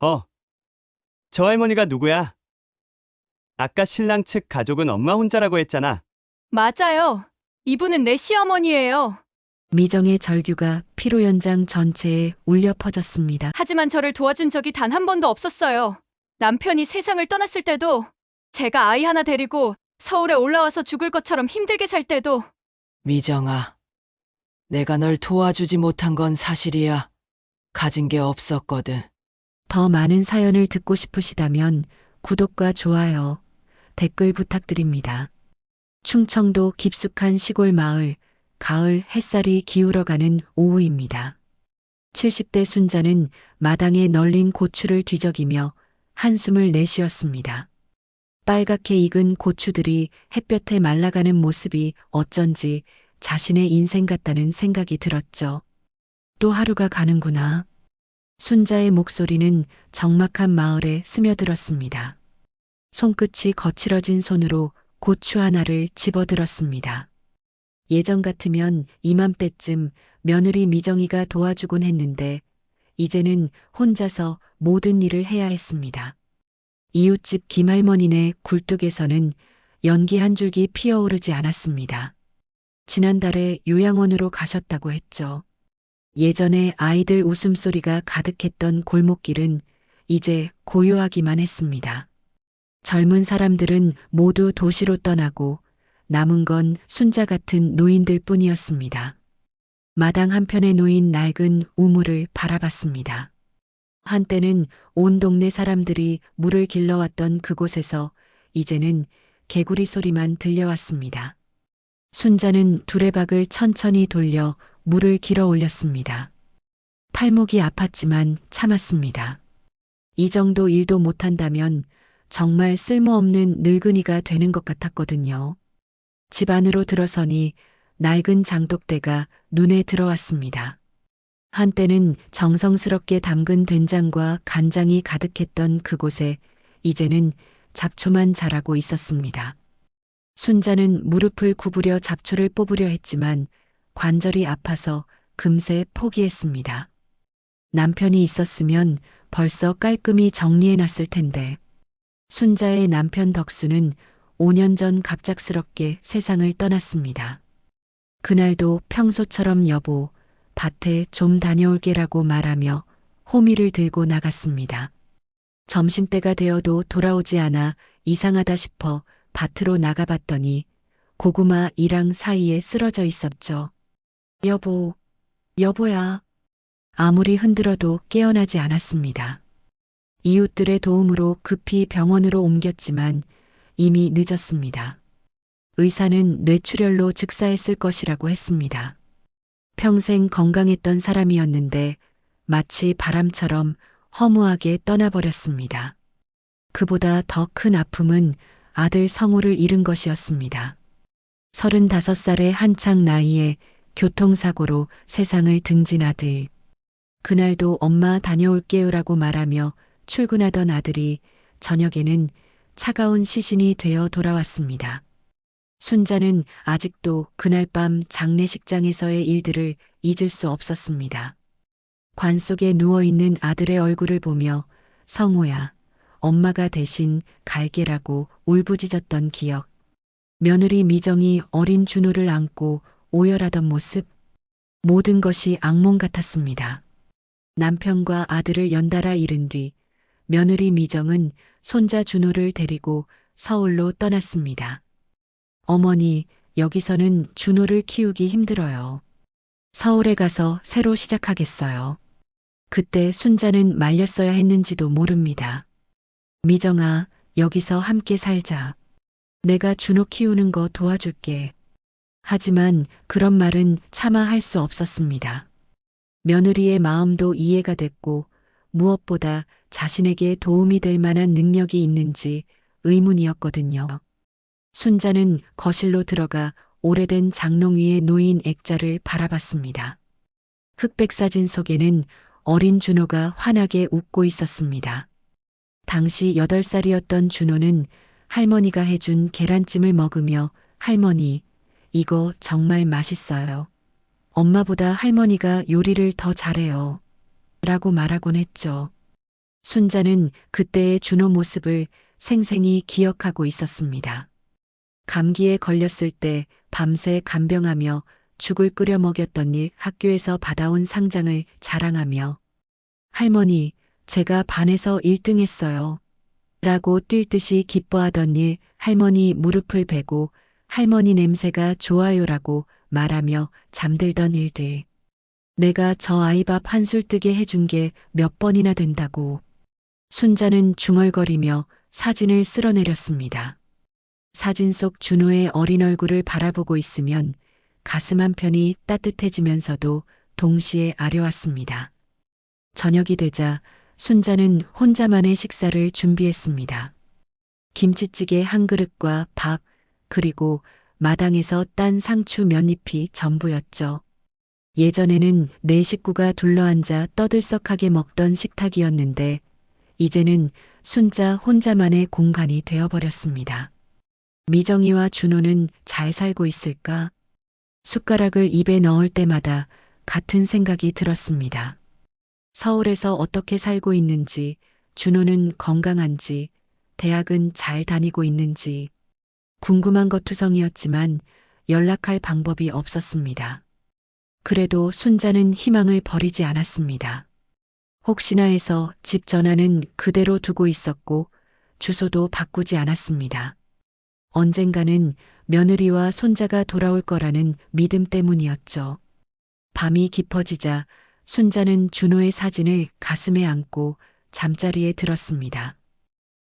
어, 저 할머니가 누구야? 아까 신랑 측 가족은 엄마 혼자라고 했잖아. 맞아요. 이분은 내 시어머니예요. 미정의 절규가 피로 연장 전체에 울려 퍼졌습니다. 하지만 저를 도와준 적이 단 한 번도 없었어요. 남편이 세상을 떠났을 때도, 제가 아이 하나 데리고 서울에 올라와서 죽을 것처럼 힘들게 살 때도, 미정아, 내가 널 도와주지 못한 건 사실이야. 가진 게 없었거든. 더 많은 사연을 듣고 싶으시다면 구독과 좋아요, 댓글 부탁드립니다. 충청도 깊숙한 시골 마을, 가을 햇살이 기울어가는 오후입니다. 70대 순자는 마당에 널린 고추를 뒤적이며 한숨을 내쉬었습니다. 빨갛게 익은 고추들이 햇볕에 말라가는 모습이 어쩐지 자신의 인생 같다는 생각이 들었죠. 또 하루가 가는구나. 순자의 목소리는 적막한 마을에 스며들었습니다. 손끝이 거칠어진 손으로 고추 하나를 집어들었습니다. 예전 같으면 이맘때쯤 며느리 미정이가 도와주곤 했는데 이제는 혼자서 모든 일을 해야 했습니다. 이웃집 김할머니네 굴뚝에서는 연기 한 줄기 피어오르지 않았습니다. 지난달에 요양원으로 가셨다고 했죠. 예전에 아이들 웃음소리가 가득했던 골목길은 이제 고요하기만 했습니다. 젊은 사람들은 모두 도시로 떠나고 남은 건 순자 같은 노인들 뿐이었습니다. 마당 한편에 놓인 낡은 우물을 바라봤습니다. 한때는 온 동네 사람들이 물을 길러왔던 그곳에서 이제는 개구리 소리만 들려왔습니다. 순자는 두레박을 천천히 돌려 물을 길어 올렸습니다. 팔목이 아팠지만 참았습니다. 이 정도 일도 못한다면 정말 쓸모없는 늙은이가 되는 것 같았거든요. 집 안으로 들어서니 낡은 장독대가 눈에 들어왔습니다. 한때는 정성스럽게 담근 된장과 간장이 가득했던 그곳에 이제는 잡초만 자라고 있었습니다. 순자는 무릎을 구부려 잡초를 뽑으려 했지만 관절이 아파서 금세 포기했습니다. 남편이 있었으면 벌써 깔끔히 정리해놨을 텐데. 순자의 남편 덕수는 5년 전 갑작스럽게 세상을 떠났습니다. 그날도 평소처럼 여보, 밭에 좀 다녀올게라고 말하며 호미를 들고 나갔습니다. 점심때가 되어도 돌아오지 않아 이상하다 싶어 밭으로 나가봤더니 고구마 이랑 사이에 쓰러져 있었죠. 여보, 여보야. 아무리 흔들어도 깨어나지 않았습니다. 이웃들의 도움으로 급히 병원으로 옮겼지만 이미 늦었습니다. 의사는 뇌출혈로 즉사했을 것이라고 했습니다. 평생 건강했던 사람이었는데 마치 바람처럼 허무하게 떠나버렸습니다. 그보다 더 큰 아픔은 아들 성우를 잃은 것이었습니다. 35살의 한창 나이에 교통사고로 세상을 등진 아들. 그날도 엄마 다녀올게요라고 말하며 출근하던 아들이 저녁에는 차가운 시신이 되어 돌아왔습니다. 순자는 아직도 그날 밤 장례식장에서의 일들을 잊을 수 없었습니다. 관 속에 누워있는 아들의 얼굴을 보며 성호야, 엄마가 대신 갈게라고 울부짖었던 기억. 며느리 미정이 어린 준호를 안고 오열하던 모습. 모든 것이 악몽 같았습니다. 남편과 아들을 연달아 잃은 뒤 며느리 미정은 손자 준호를 데리고 서울로 떠났습니다. 어머니, 여기서는 준호를 키우기 힘들어요. 서울에 가서 새로 시작하겠어요. 그때 순자는 말렸어야 했는지도 모릅니다. 미정아, 여기서 함께 살자. 내가 준호 키우는 거 도와줄게. 하지만 그런 말은 차마 할 수 없었습니다. 며느리의 마음도 이해가 됐고 무엇보다 자신에게 도움이 될 만한 능력이 있는지 의문이었거든요. 순자는 거실로 들어가 오래된 장롱 위에 놓인 액자를 바라봤습니다. 흑백 사진 속에는 어린 준호가 환하게 웃고 있었습니다. 당시 8살이었던 준호는 할머니가 해준 계란찜을 먹으며 할머니, 이거 정말 맛있어요. 엄마보다 할머니가 요리를 더 잘해요. 라고 말하곤 했죠. 순자는 그때의 준호 모습을 생생히 기억하고 있었습니다. 감기에 걸렸을 때 밤새 간병하며 죽을 끓여 먹였던 일, 학교에서 받아온 상장을 자랑하며 할머니, 제가 반에서 1등 했어요. 라고 뛸 듯이 기뻐하던 일, 할머니 무릎을 베고 할머니 냄새가 좋아요라고 말하며 잠들던 일들. 내가 저 아이 밥 한술 뜨게 해준 게 몇 번이나 된다고. 순자는 중얼거리며 사진을 쓸어내렸습니다. 사진 속 준호의 어린 얼굴을 바라보고 있으면 가슴 한편이 따뜻해지면서도 동시에 아려왔습니다. 저녁이 되자 순자는 혼자만의 식사를 준비했습니다. 김치찌개 한 그릇과 밥, 그리고 마당에서 딴 상추 몇 잎이 전부였죠. 예전에는 네 식구가 둘러앉아 떠들썩하게 먹던 식탁이었는데 이제는 순자 혼자만의 공간이 되어버렸습니다. 미정이와 준호는 잘 살고 있을까? 숟가락을 입에 넣을 때마다 같은 생각이 들었습니다. 서울에서 어떻게 살고 있는지, 준호는 건강한지, 대학은 잘 다니고 있는지 궁금한 것 투성이었지만 연락할 방법이 없었습니다. 그래도 순자는 희망을 버리지 않았습니다. 혹시나 해서 집 전화는 그대로 두고 있었고 주소도 바꾸지 않았습니다. 언젠가는 며느리와 손자가 돌아올 거라는 믿음 때문이었죠. 밤이 깊어지자 순자는 준호의 사진을 가슴에 안고 잠자리에 들었습니다.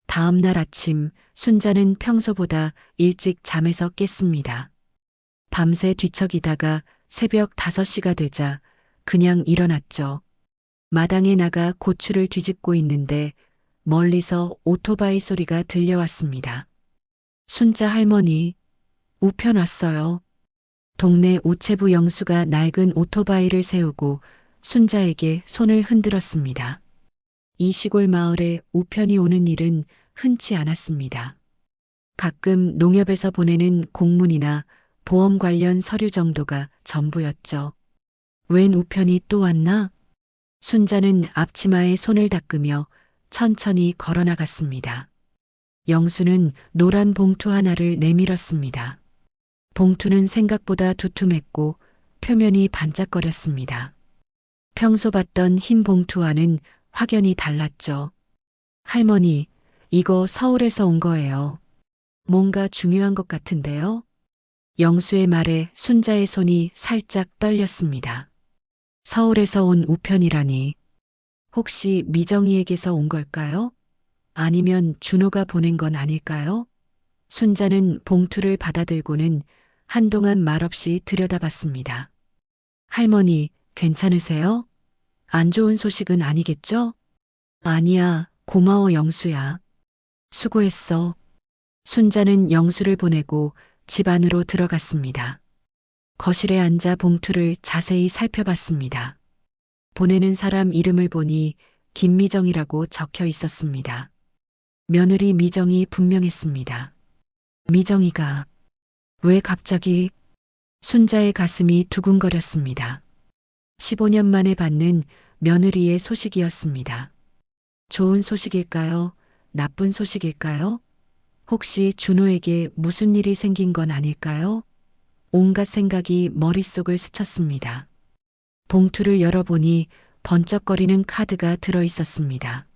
다음 날 아침 순자는 평소보다 일찍 잠에서 깼습니다. 밤새 뒤척이다가 새벽 5시가 되자 그냥 일어났죠. 마당에 나가 고추를 뒤집고 있는데 멀리서 오토바이 소리가 들려왔습니다. 순자 할머니, 우편 왔어요. 동네 우체부 영수가 낡은 오토바이를 세우고 순자에게 손을 흔들었습니다. 이 시골 마을에 우편이 오는 일은 흔치 않았습니다. 가끔 농협에서 보내는 공문이나 보험 관련 서류 정도가 전부였죠. 웬 우편이 또 왔나? 순자는 앞치마에 손을 닦으며 천천히 걸어나갔습니다. 영수는 노란 봉투 하나를 내밀었습니다. 봉투는 생각보다 두툼했고 표면이 반짝거렸습니다. 평소 봤던 흰 봉투와는 확연히 달랐죠. 할머니, 이거 서울에서 온 거예요. 뭔가 중요한 것 같은데요? 영수의 말에 순자의 손이 살짝 떨렸습니다. 서울에서 온 우편이라니. 혹시 미정이에게서 온 걸까요? 아니면 준호가 보낸 건 아닐까요? 순자는 봉투를 받아들고는 한동안 말없이 들여다봤습니다. 할머니, 괜찮으세요? 안 좋은 소식은 아니겠죠? 아니야, 고마워 영수야. 수고했어. 순자는 영수를 보내고 집 안으로 들어갔습니다. 거실에 앉아 봉투를 자세히 살펴봤습니다. 보내는 사람 이름을 보니 김미정이라고 적혀 있었습니다. 며느리 미정이 분명했습니다. 미정이가 왜 갑자기? 순자의 가슴이 두근거렸습니다. 15년 만에 받는 며느리의 소식이었습니다. 좋은 소식일까요? 나쁜 소식일까요? 혹시 준호에게 무슨 일이 생긴 건 아닐까요? 온갖 생각이 머릿속을 스쳤습니다. 봉투를 열어보니 번쩍거리는 카드가 들어 있었습니다.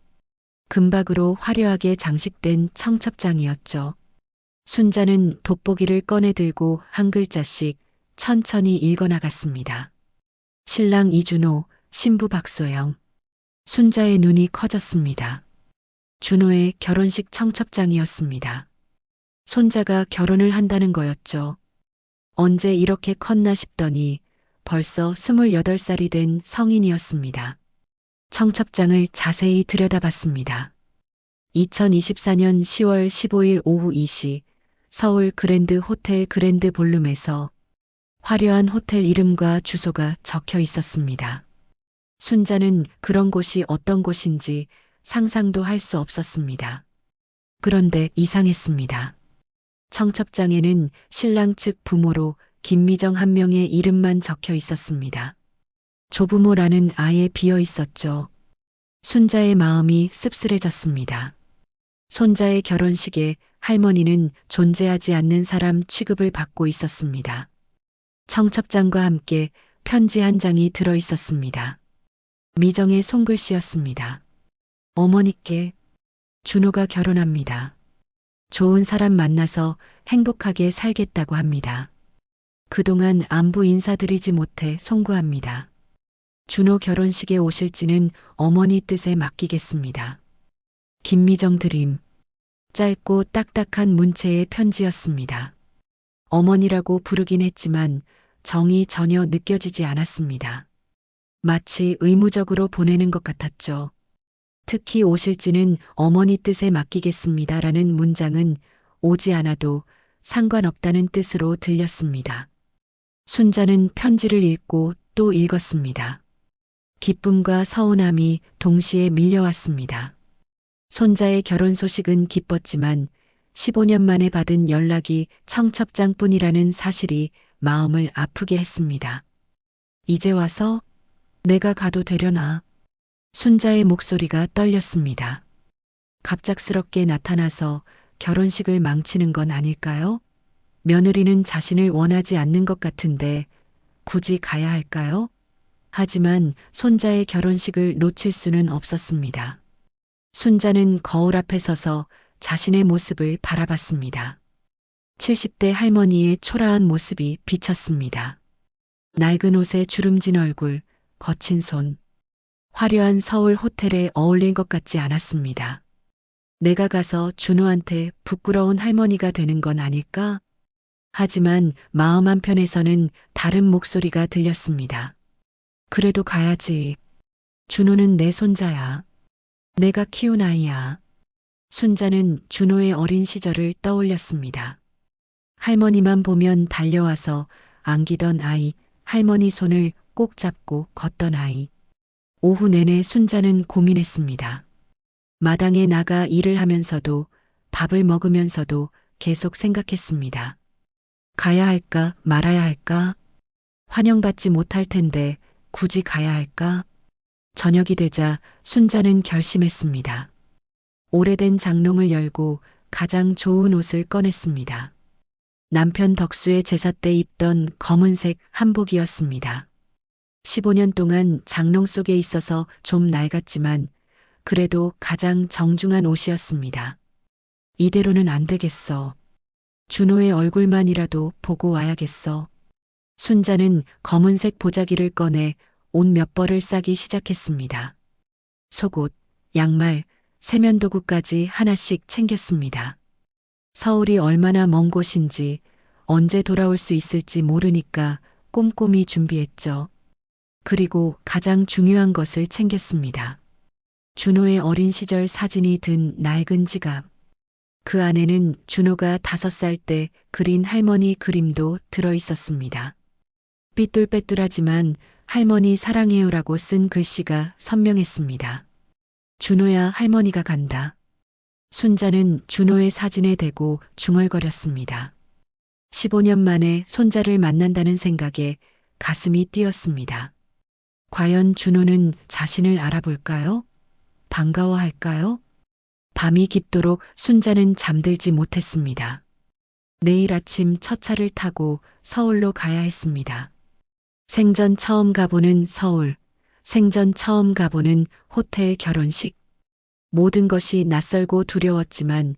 금박으로 화려하게 장식된 청첩장이었죠. 순자는 돋보기를 꺼내 들고 한 글자씩 천천히 읽어나갔습니다. 신랑 이준호, 신부 박소영. 순자의 눈이 커졌습니다. 준호의 결혼식 청첩장이었습니다. 손자가 결혼을 한다는 거였죠. 언제 이렇게 컸나 싶더니 벌써 28살이 된 성인이었습니다. 청첩장을 자세히 들여다봤습니다. 2024년 10월 15일 오후 2시 서울 그랜드 호텔 그랜드 볼룸에서 화려한 호텔 이름과 주소가 적혀 있었습니다. 순자는 그런 곳이 어떤 곳인지 상상도 할 수 없었습니다. 그런데 이상했습니다. 청첩장에는 신랑 측 부모로 김미정 한 명의 이름만 적혀 있었습니다. 조부모라는 아예 비어 있었죠. 순자의 마음이 씁쓸해졌습니다. 손자의 결혼식에 할머니는 존재하지 않는 사람 취급을 받고 있었습니다. 청첩장과 함께 편지 한 장이 들어 있었습니다. 미정의 손글씨였습니다. 어머니께 준호가 결혼합니다. 좋은 사람 만나서 행복하게 살겠다고 합니다. 그동안 안부 인사드리지 못해 송구합니다. 준호 결혼식에 오실지는 어머니 뜻에 맡기겠습니다. 김미정 드림. 짧고 딱딱한 문체의 편지였습니다. 어머니라고 부르긴 했지만 정이 전혀 느껴지지 않았습니다. 마치 의무적으로 보내는 것 같았죠. 특히 오실지는 어머니 뜻에 맡기겠습니다라는 문장은 오지 않아도 상관없다는 뜻으로 들렸습니다. 순자는 편지를 읽고 또 읽었습니다. 기쁨과 서운함이 동시에 밀려왔습니다. 손자의 결혼 소식은 기뻤지만 15년 만에 받은 연락이 청첩장뿐이라는 사실이 마음을 아프게 했습니다. 이제 와서 내가 가도 되려나? 순자의 목소리가 떨렸습니다. 갑작스럽게 나타나서 결혼식을 망치는 건 아닐까요? 며느리는 자신을 원하지 않는 것 같은데 굳이 가야 할까요? 하지만 손자의 결혼식을 놓칠 수는 없었습니다. 순자는 거울 앞에 서서 자신의 모습을 바라봤습니다. 70대 할머니의 초라한 모습이 비쳤습니다. 낡은 옷에 주름진 얼굴, 거친 손. 화려한 서울 호텔에 어울린 것 같지 않았습니다. 내가 가서 준호한테 부끄러운 할머니가 되는 건 아닐까? 하지만 마음 한편에서는 다른 목소리가 들렸습니다. 그래도 가야지. 준호는 내 손자야. 내가 키운 아이야. 순자는 준호의 어린 시절을 떠올렸습니다. 할머니만 보면 달려와서 안기던 아이, 할머니 손을 꼭 잡고 걷던 아이. 오후 내내 순자는 고민했습니다. 마당에 나가 일을 하면서도 밥을 먹으면서도 계속 생각했습니다. 가야 할까 말아야 할까? 환영받지 못할 텐데 굳이 가야 할까? 저녁이 되자 순자는 결심했습니다. 오래된 장롱을 열고 가장 좋은 옷을 꺼냈습니다. 남편 덕수의 제사 때 입던 검은색 한복이었습니다. 15년 동안 장롱 속에 있어서 좀 낡았지만 그래도 가장 정중한 옷이었습니다. 이대로는 안 되겠어. 준호의 얼굴만이라도 보고 와야겠어. 순자는 검은색 보자기를 꺼내 옷 몇 벌을 싸기 시작했습니다. 속옷, 양말, 세면도구까지 하나씩 챙겼습니다. 서울이 얼마나 먼 곳인지 언제 돌아올 수 있을지 모르니까 꼼꼼히 준비했죠. 그리고 가장 중요한 것을 챙겼습니다. 준호의 어린 시절 사진이 든 낡은 지갑. 그 안에는 준호가 5살 때 그린 할머니 그림도 들어 있었습니다. 삐뚤빼뚤하지만 할머니 사랑해요라고 쓴 글씨가 선명했습니다. 준호야, 할머니가 간다. 순자는 준호의 사진에 대고 중얼거렸습니다. 15년 만에 손자를 만난다는 생각에 가슴이 뛰었습니다. 과연 준호는 자신을 알아볼까요? 반가워할까요? 밤이 깊도록 순자는 잠들지 못했습니다. 내일 아침 첫 차를 타고 서울로 가야 했습니다. 생전 처음 가보는 서울, 생전 처음 가보는 호텔 결혼식. 모든 것이 낯설고 두려웠지만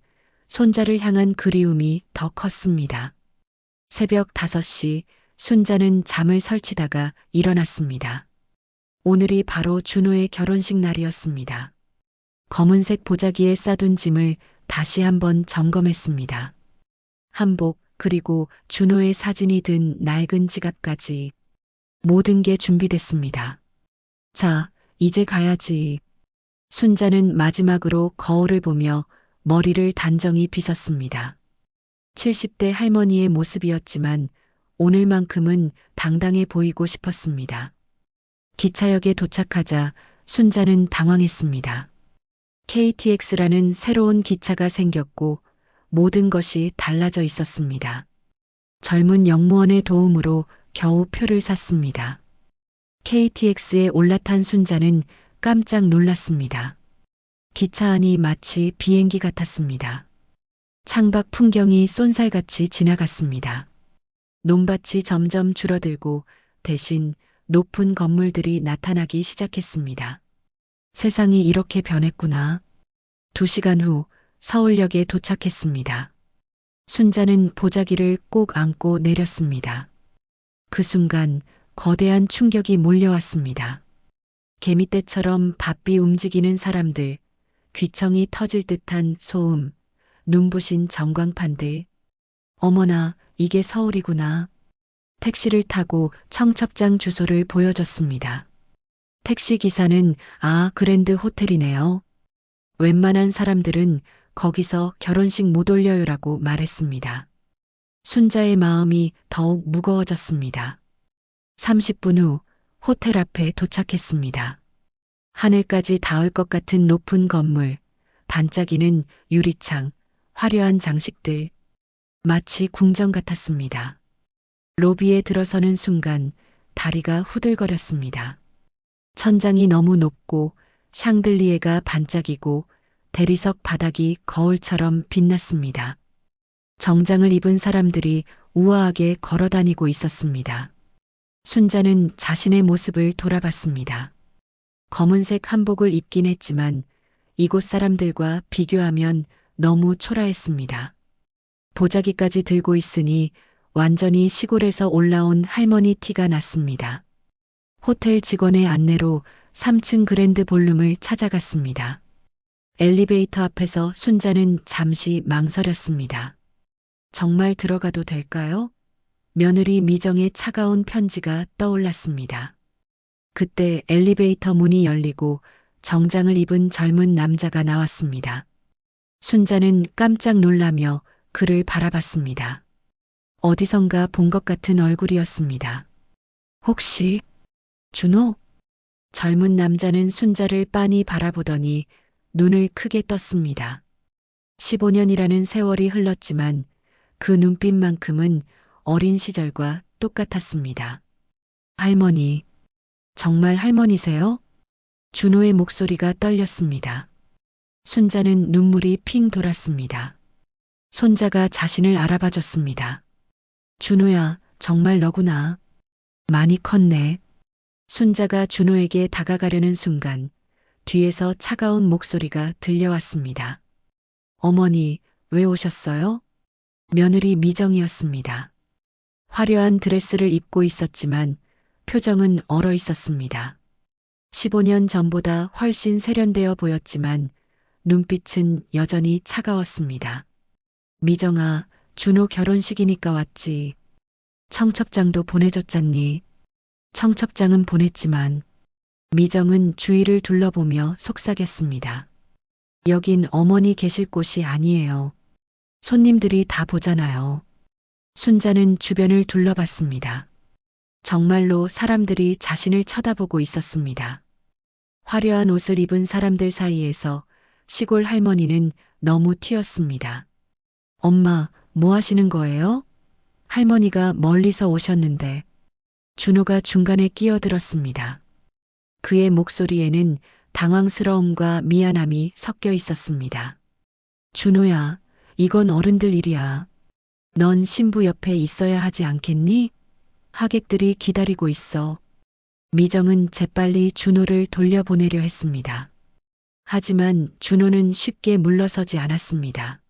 손자를 향한 그리움이 더 컸습니다. 새벽 5시 순자는 잠을 설치다가 일어났습니다. 오늘이 바로 준호의 결혼식 날이었습니다. 검은색 보자기에 싸둔 짐을 다시 한번 점검했습니다. 한복 그리고 준호의 사진이 든 낡은 지갑까지 모든 게 준비됐습니다. 자, 이제 가야지. 순자는 마지막으로 거울을 보며 머리를 단정히 빗었습니다. 70대 할머니의 모습이었지만 오늘만큼은 당당해 보이고 싶었습니다. 기차역에 도착하자 순자는 당황했습니다. KTX라는 새로운 기차가 생겼고 모든 것이 달라져 있었습니다. 젊은 영무원의 도움으로 겨우 표를 샀습니다. KTX에 올라탄 순자는 깜짝 놀랐습니다. 기차 안이 마치 비행기 같았습니다. 창밖 풍경이 쏜살같이 지나갔습니다. 논밭이 점점 줄어들고 대신 높은 건물들이 나타나기 시작했습니다. 세상이 이렇게 변했구나. 2시간 후 서울역에 도착했습니다. 순자는 보자기를 꼭 안고 내렸습니다. 그 순간 거대한 충격이 몰려왔습니다. 개미떼처럼 바삐 움직이는 사람들, 귀청이 터질 듯한 소음, 눈부신 전광판들. 어머나, 이게 서울이구나. 택시를 타고 청첩장 주소를 보여줬습니다. 택시 기사는 그랜드 호텔이네요. 웬만한 사람들은 거기서 결혼식 못 올려요라고 말했습니다. 순자의 마음이 더욱 무거워졌습니다. 30분 후 호텔 앞에 도착했습니다. 하늘까지 닿을 것 같은 높은 건물, 반짝이는 유리창, 화려한 장식들, 마치 궁전 같았습니다. 로비에 들어서는 순간 다리가 후들거렸습니다. 천장이 너무 높고 샹들리에가 반짝이고 대리석 바닥이 거울처럼 빛났습니다. 정장을 입은 사람들이 우아하게 걸어다니고 있었습니다. 순자는 자신의 모습을 돌아봤습니다. 검은색 한복을 입긴 했지만 이곳 사람들과 비교하면 너무 초라했습니다. 보자기까지 들고 있으니 완전히 시골에서 올라온 할머니 티가 났습니다. 호텔 직원의 안내로 3층 그랜드 볼룸을 찾아갔습니다. 엘리베이터 앞에서 순자는 잠시 망설였습니다. 정말 들어가도 될까요? 며느리 미정의 차가운 편지가 떠올랐습니다. 그때 엘리베이터 문이 열리고 정장을 입은 젊은 남자가 나왔습니다. 순자는 깜짝 놀라며 그를 바라봤습니다. 어디선가 본 것 같은 얼굴이었습니다. 혹시 준호? 젊은 남자는 순자를 빤히 바라보더니 눈을 크게 떴습니다. 15년이라는 세월이 흘렀지만 그 눈빛만큼은 어린 시절과 똑같았습니다. 할머니, 정말 할머니세요? 준호의 목소리가 떨렸습니다. 순자는 눈물이 핑 돌았습니다. 손자가 자신을 알아봐줬습니다. 준호야, 정말 너구나. 많이 컸네. 순자가 준호에게 다가가려는 순간 뒤에서 차가운 목소리가 들려왔습니다. 어머니, 왜 오셨어요? 며느리 미정이었습니다. 화려한 드레스를 입고 있었지만 표정은 얼어 있었습니다. 15년 전보다 훨씬 세련되어 보였지만 눈빛은 여전히 차가웠습니다. 미정아, 준호 결혼식이니까 왔지. 청첩장도 보내줬잖니. 청첩장은 보냈지만 미정은 주위를 둘러보며 속삭였습니다. 여긴 어머니 계실 곳이 아니에요. 손님들이 다 보잖아요. 순자는 주변을 둘러봤습니다. 정말로 사람들이 자신을 쳐다보고 있었습니다. 화려한 옷을 입은 사람들 사이에서 시골 할머니는 너무 튀었습니다. 엄마, 뭐 하시는 거예요? 할머니가 멀리서 오셨는데. 준호가 중간에 끼어들었습니다. 그의 목소리에는 당황스러움과 미안함이 섞여 있었습니다. 준호야, 이건 어른들 일이야. 넌 신부 옆에 있어야 하지 않겠니? 하객들이 기다리고 있어. 미정은 재빨리 준호를 돌려보내려 했습니다. 하지만 준호는 쉽게 물러서지 않았습니다.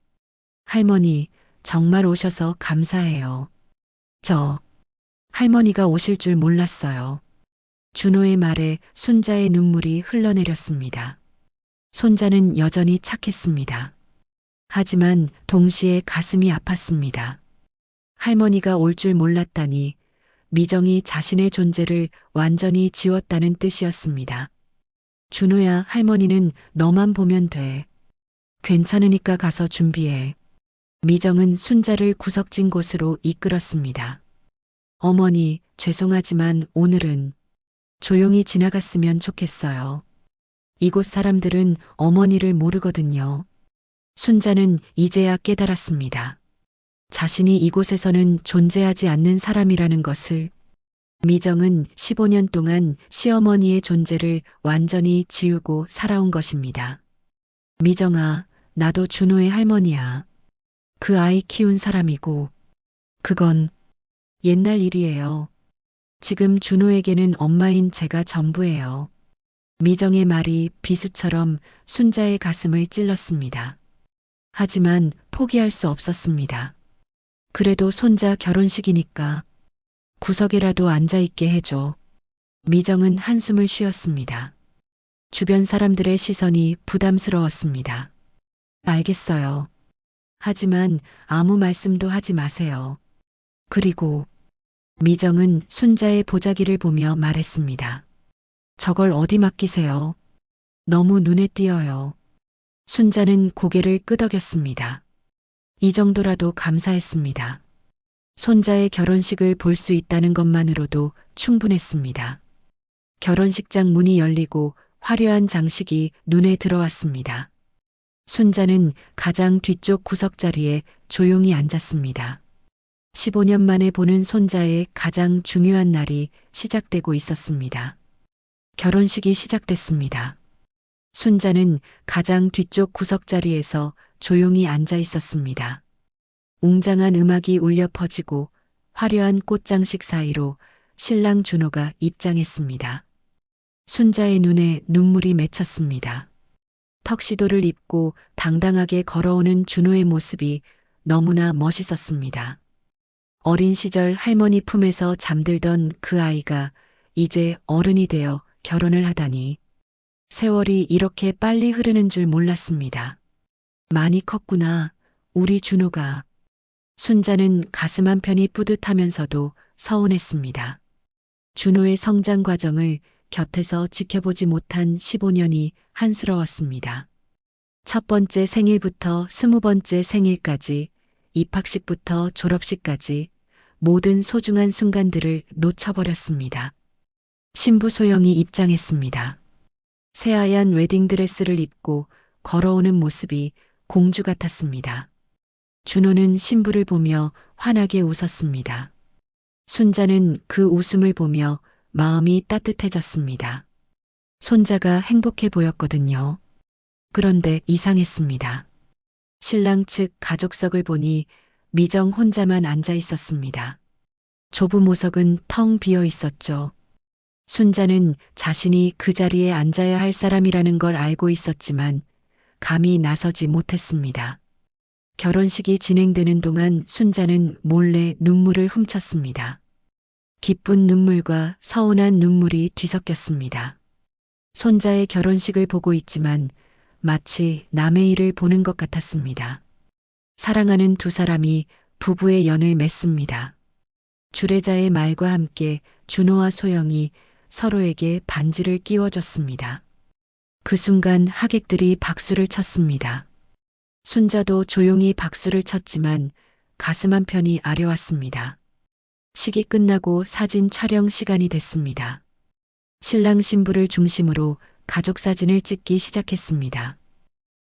할머니, 정말 오셔서 감사해요. 할머니가 오실 줄 몰랐어요. 준호의 말에 순자의 눈물이 흘러내렸습니다. 손자는 여전히 착했습니다. 하지만 동시에 가슴이 아팠습니다. 할머니가 올 줄 몰랐다니 미정이 자신의 존재를 완전히 지웠다는 뜻이었습니다. 준호야, 할머니는 너만 보면 돼. 괜찮으니까 가서 준비해. 미정은 순자를 구석진 곳으로 이끌었습니다. 어머니, 죄송하지만 오늘은 조용히 지나갔으면 좋겠어요. 이곳 사람들은 어머니를 모르거든요. 순자는 이제야 깨달았습니다. 자신이 이곳에서는 존재하지 않는 사람이라는 것을. 미정은 15년 동안 시어머니의 존재를 완전히 지우고 살아온 것입니다. 미정아, 나도 준호의 할머니야. 그 아이 키운 사람이고, 그건 옛날 일이에요. 지금 준호에게는 엄마인 제가 전부예요. 미정의 말이 비수처럼 순자의 가슴을 찔렀습니다. 하지만 포기할 수 없었습니다. 그래도 손자 결혼식이니까 구석에라도 앉아있게 해줘. 미정은 한숨을 쉬었습니다. 주변 사람들의 시선이 부담스러웠습니다. 알겠어요. 하지만 아무 말씀도 하지 마세요. 그리고 미정은 순자의 보자기를 보며 말했습니다. 저걸 어디 맡기세요? 너무 눈에 띄어요. 순자는 고개를 끄덕였습니다. 이 정도라도 감사했습니다. 손자의 결혼식을 볼 수 있다는 것만으로도 충분했습니다. 결혼식장 문이 열리고 화려한 장식이 눈에 들어왔습니다. 순자는 가장 뒤쪽 구석자리에 조용히 앉았습니다. 15년 만에 보는 손자의 가장 중요한 날이 시작되고 있었습니다. 결혼식이 시작됐습니다. 순자는 가장 뒤쪽 구석자리에서 조용히 앉아 있었습니다. 웅장한 음악이 울려 퍼지고 화려한 꽃장식 사이로 신랑 준호가 입장했습니다. 순자의 눈에 눈물이 맺혔습니다. 턱시도를 입고 당당하게 걸어오는 준호의 모습이 너무나 멋있었습니다. 어린 시절 할머니 품에서 잠들던 그 아이가 이제 어른이 되어 결혼을 하다니 세월이 이렇게 빨리 흐르는 줄 몰랐습니다. 많이 컸구나, 우리 준호가. 순자는 가슴 한편이 뿌듯하면서도 서운했습니다. 준호의 성장 과정을 곁에서 지켜보지 못한 15년이 한스러웠습니다. 첫 번째 생일부터 20번째 생일까지, 입학식부터 졸업식까지 모든 소중한 순간들을 놓쳐버렸습니다. 신부 소영이 입장했습니다. 새하얀 웨딩드레스를 입고 걸어오는 모습이 공주 같았습니다. 준호는 신부를 보며 환하게 웃었습니다. 순자는 그 웃음을 보며 마음이 따뜻해졌습니다. 손자가 행복해 보였거든요. 그런데 이상했습니다. 신랑 측 가족석을 보니 미정 혼자만 앉아 있었습니다. 좁은 모석은 텅 비어 있었죠. 순자는 자신이 그 자리에 앉아야 할 사람이라는 걸 알고 있었지만 감히 나서지 못했습니다. 결혼식이 진행되는 동안 순자는 몰래 눈물을 훔쳤습니다. 기쁜 눈물과 서운한 눈물이 뒤섞였습니다. 손자의 결혼식을 보고 있지만 마치 남의 일을 보는 것 같았습니다. 사랑하는 두 사람이 부부의 연을 맺습니다. 주례자의 말과 함께 준호와 소영이 서로에게 반지를 끼워줬습니다. 그 순간 하객들이 박수를 쳤습니다. 순자도 조용히 박수를 쳤지만 가슴 한편이 아려왔습니다. 식이 끝나고 사진 촬영 시간이 됐습니다. 신랑 신부를 중심으로 가족 사진을 찍기 시작했습니다.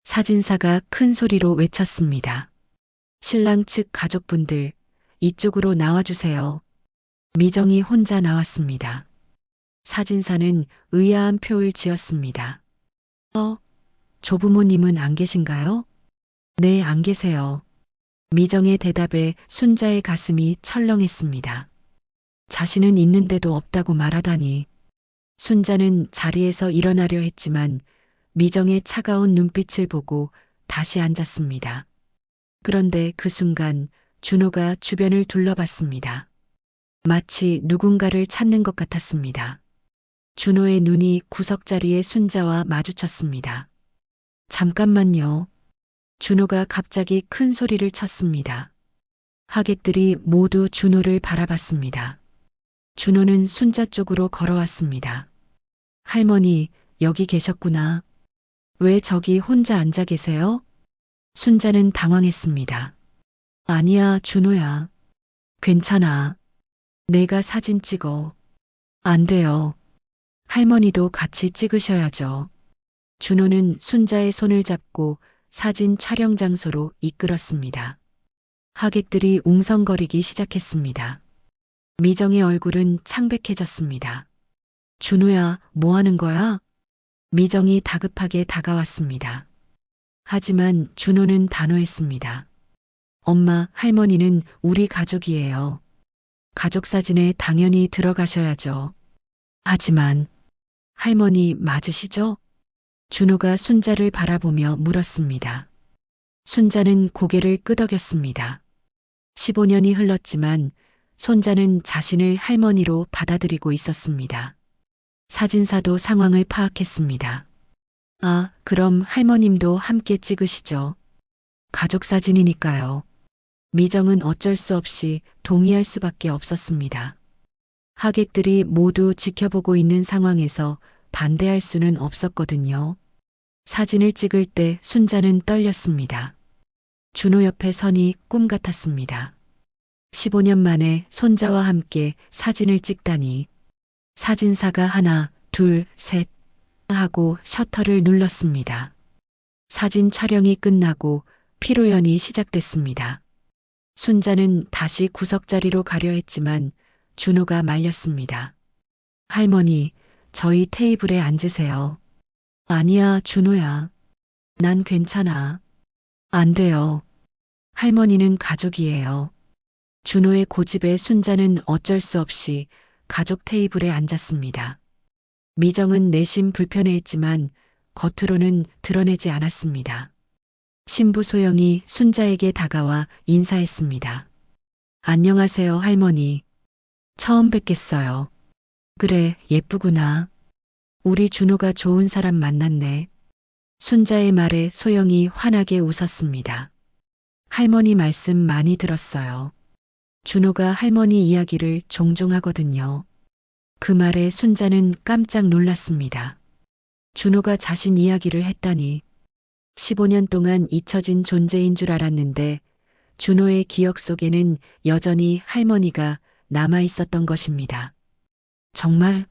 사진사가 큰 소리로 외쳤습니다. 신랑 측 가족분들, 이쪽으로 나와주세요. 미정이 혼자 나왔습니다. 사진사는 의아한 표를 지었습니다. 조부모님은 안 계신가요? 네, 안 계세요. 미정의 대답에 순자의 가슴이 철렁했습니다. 자신은 있는데도 없다고 말하다니. 순자는 자리에서 일어나려 했지만 미정의 차가운 눈빛을 보고 다시 앉았습니다. 그런데 그 순간 준호가 주변을 둘러봤습니다. 마치 누군가를 찾는 것 같았습니다. 준호의 눈이 구석자리의 순자와 마주쳤습니다. 잠깐만요. 준호가 갑자기 큰 소리를 쳤습니다. 하객들이 모두 준호를 바라봤습니다. 준호는 순자 쪽으로 걸어왔습니다. 할머니, 여기 계셨구나. 왜 저기 혼자 앉아 계세요? 순자는 당황했습니다. 아니야, 준호야. 괜찮아. 내가 사진 찍어. 안 돼요. 할머니도 같이 찍으셔야죠. 준호는 순자의 손을 잡고 사진 촬영 장소로 이끌었습니다. 하객들이 웅성거리기 시작했습니다. 미정의 얼굴은 창백해졌습니다. 준호야, 뭐 하는 거야? 미정이 다급하게 다가왔습니다. 하지만 준호는 단호했습니다. 엄마, 할머니는 우리 가족이에요. 가족 사진에 당연히 들어가셔야죠. 하지만 할머니 맞으시죠? 준호가 순자를 바라보며 물었습니다. 순자는 고개를 끄덕였습니다. 15년이 흘렀지만 손자는 자신을 할머니로 받아들이고 있었습니다. 사진사도 상황을 파악했습니다. 아, 그럼 할머님도 함께 찍으시죠. 가족 사진이니까요. 미정은 어쩔 수 없이 동의할 수밖에 없었습니다. 하객들이 모두 지켜보고 있는 상황에서 반대할 수는 없었거든요. 사진을 찍을 때 순자는 떨렸습니다. 준호 옆에 선이 꿈 같았습니다. 15년 만에 손자와 함께 사진을 찍다니. 사진사가 하나, 둘, 셋 하고 셔터를 눌렀습니다. 사진 촬영이 끝나고 피로연이 시작됐습니다. 순자는 다시 구석자리로 가려 했지만 준호가 말렸습니다. 할머니, 저희 테이블에 앉으세요. 아니야, 준호야. 난 괜찮아. 안 돼요. 할머니는 가족이에요. 준호의 고집에 순자는 어쩔 수 없이 가족 테이블에 앉았습니다. 미정은 내심 불편해했지만 겉으로는 드러내지 않았습니다. 신부 소영이 순자에게 다가와 인사했습니다. 안녕하세요, 할머니. 처음 뵙겠어요. 그래, 예쁘구나. 우리 준호가 좋은 사람 만났네. 순자의 말에 소영이 환하게 웃었습니다. 할머니 말씀 많이 들었어요. 준호가 할머니 이야기를 종종 하거든요. 그 말에 순자는 깜짝 놀랐습니다. 준호가 자신 이야기를 했다니. 15년 동안 잊혀진 존재인 줄 알았는데 준호의 기억 속에는 여전히 할머니가 남아 있었던 것입니다. 정말?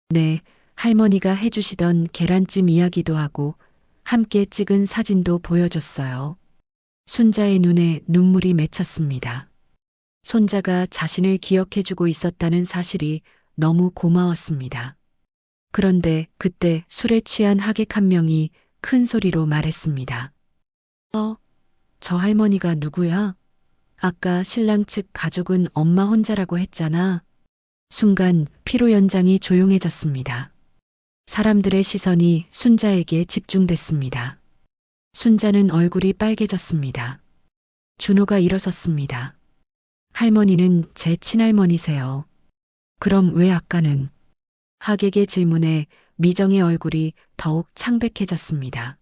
네, 할머니가 해주시던 계란찜 이야기도 하고 함께 찍은 사진도 보여줬어요. 순자의 눈에 눈물이 맺혔습니다. 손자가 자신을 기억해주고 있었다는 사실이 너무 고마웠습니다. 그런데 그때 술에 취한 하객 한 명이 큰 소리로 말했습니다. 저 할머니가 누구야? 아까 신랑 측 가족은 엄마 혼자라고 했잖아. 순간 피로 연장이 조용해졌습니다. 사람들의 시선이 순자에게 집중됐습니다. 순자는 얼굴이 빨개졌습니다. 준호가 일어섰습니다. 할머니는 제 친할머니세요. 그럼 왜 아까는? 하객의 질문에 미정의 얼굴이 더욱 창백해졌습니다.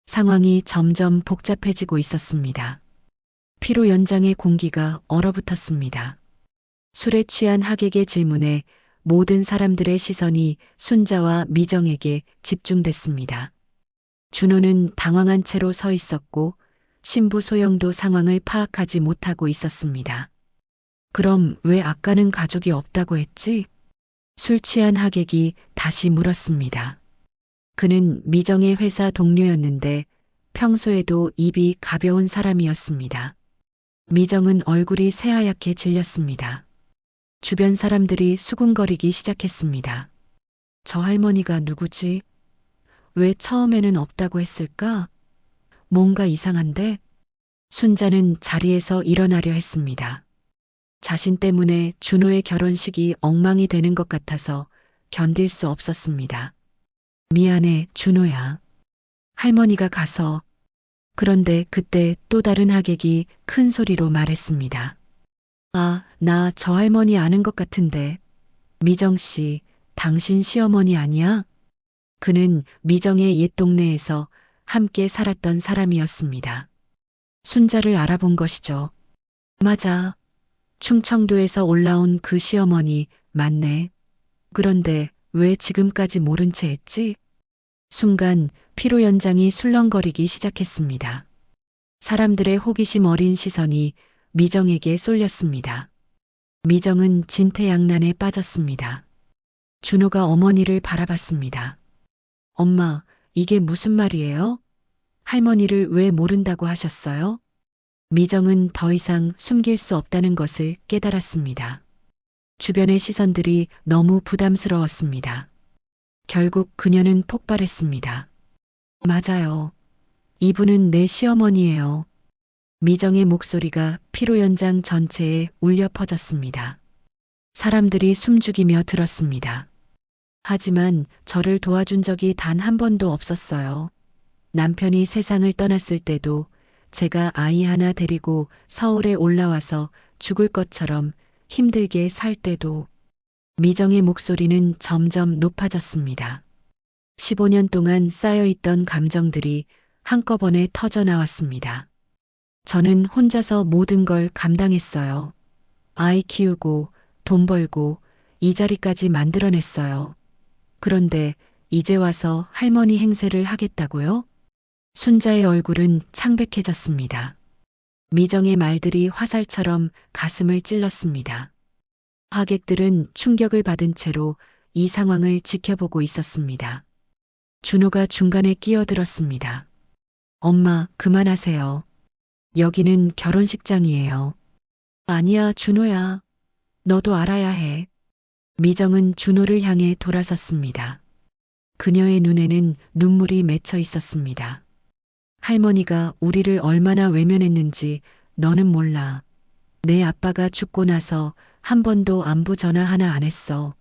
상황이 점점 복잡해지고 있었습니다. 피로 연장의 공기가 얼어붙었습니다. 술에 취한 하객의 질문에 모든 사람들의 시선이 순자와 미정에게 집중됐습니다. 준호는 당황한 채로 서 있었고 신부 소영도 상황을 파악하지 못하고 있었습니다. 그럼 왜 아까는 가족이 없다고 했지? 술 취한 하객이 다시 물었습니다. 그는 미정의 회사 동료였는데 평소에도 입이 가벼운 사람이었습니다. 미정은 얼굴이 새하얗게 질렸습니다. 주변 사람들이 수군거리기 시작했습니다. 저 할머니가 누구지? 왜 처음에는 없다고 했을까? 뭔가 이상한데? 순자는 자리에서 일어나려 했습니다. 자신 때문에 준호의 결혼식이 엉망이 되는 것 같아서 견딜 수 없었습니다. 미안해, 준호야. 할머니가 가서. 그런데 그때 또 다른 하객이 큰 소리로 말했습니다. 아, 나 저 할머니 아는 것 같은데. 미정 씨, 당신 시어머니 아니야? 그는 미정의 옛 동네에서 함께 살았던 사람이었습니다. 순자를 알아본 것이죠. 맞아. 충청도에서 올라온 그 시어머니 맞네. 그런데 왜 지금까지 모른 채 했지? 순간 피로 연장이 술렁거리기 시작했습니다. 사람들의 호기심 어린 시선이 미정에게 쏠렸습니다. 미정은 진퇴양난에 빠졌습니다. 준호가 어머니를 바라봤습니다. 엄마, 이게 무슨 말이에요? 할머니를 왜 모른다고 하셨어요? 미정은 더 이상 숨길 수 없다는 것을 깨달았습니다. 주변의 시선들이 너무 부담스러웠습니다. 결국 그녀는 폭발했습니다. 맞아요. 이분은 내 시어머니예요. 미정의 목소리가 피로 연장 전체에 울려 퍼졌습니다. 사람들이 숨죽이며 들었습니다. 하지만 저를 도와준 적이 단 한 번도 없었어요. 남편이 세상을 떠났을 때도 제가 아이 하나 데리고 서울에 올라와서 죽을 것처럼 힘들게 살 때도 미정의 목소리는 점점 높아졌습니다. 15년 동안 쌓여있던 감정들이 한꺼번에 터져 나왔습니다. 저는 혼자서 모든 걸 감당했어요. 아이 키우고 돈 벌고 이 자리까지 만들어냈어요. 그런데 이제 와서 할머니 행세를 하겠다고요? 순자의 얼굴은 창백해졌습니다. 미정의 말들이 화살처럼 가슴을 찔렀습니다. 하객들은 충격을 받은 채로 이 상황을 지켜보고 있었습니다. 준호가 중간에 끼어들었습니다. 엄마, 그만하세요. 여기는 결혼식장이에요. 아니야, 준호야. 너도 알아야 해. 미정은 준호를 향해 돌아섰습니다. 그녀의 눈에는 눈물이 맺혀 있었습니다. 할머니가 우리를 얼마나 외면했는지 너는 몰라. 내 아빠가 죽고 나서 한 번도 안부 전화 하나 안 했어.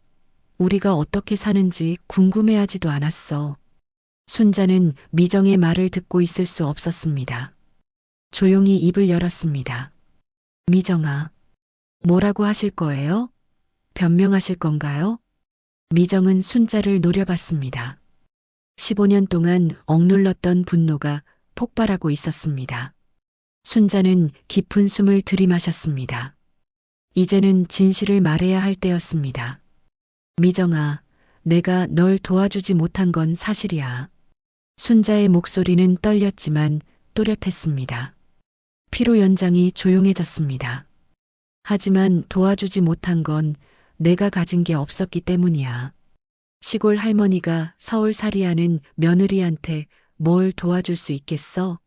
우리가 어떻게 사는지 궁금해하지도 않았어. 순자는 미정의 말을 듣고 있을 수 없었습니다. 조용히 입을 열었습니다. 미정아, 뭐라고 하실 거예요? 변명하실 건가요? 미정은 순자를 노려봤습니다. 15년 동안 억눌렀던 분노가 폭발하고 있었습니다. 순자는 깊은 숨을 들이마셨습니다. 이제는 진실을 말해야 할 때였습니다. 미정아, 내가 널 도와주지 못한 건 사실이야. 순자의 목소리는 떨렸지만 또렷했습니다. 피로 연장이 조용해졌습니다. 하지만 도와주지 못한 건 내가 가진 게 없었기 때문이야. 시골 할머니가 서울살이하는 며느리한테 뭘 도와줄 수 있겠어?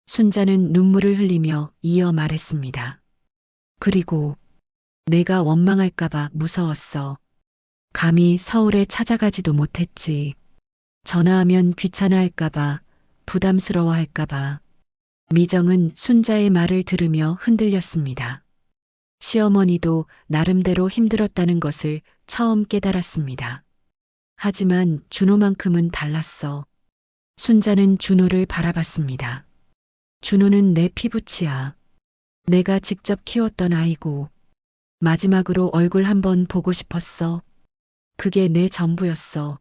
순자는 눈물을 흘리며 이어 말했습니다. 그리고 내가 원망할까봐 무서웠어. 감히 서울에 찾아가지도 못했지. 전화하면 귀찮아할까봐, 부담스러워할까봐. 미정은 순자의 말을 들으며 흔들렸습니다. 시어머니도 나름대로 힘들었다는 것을 처음 깨달았습니다. 하지만 준호만큼은 달랐어. 순자는 준호를 바라봤습니다. 준호는 내 피부치야. 내가 직접 키웠던 아이고. 마지막으로 얼굴 한번 보고 싶었어. 그게 내 전부였어.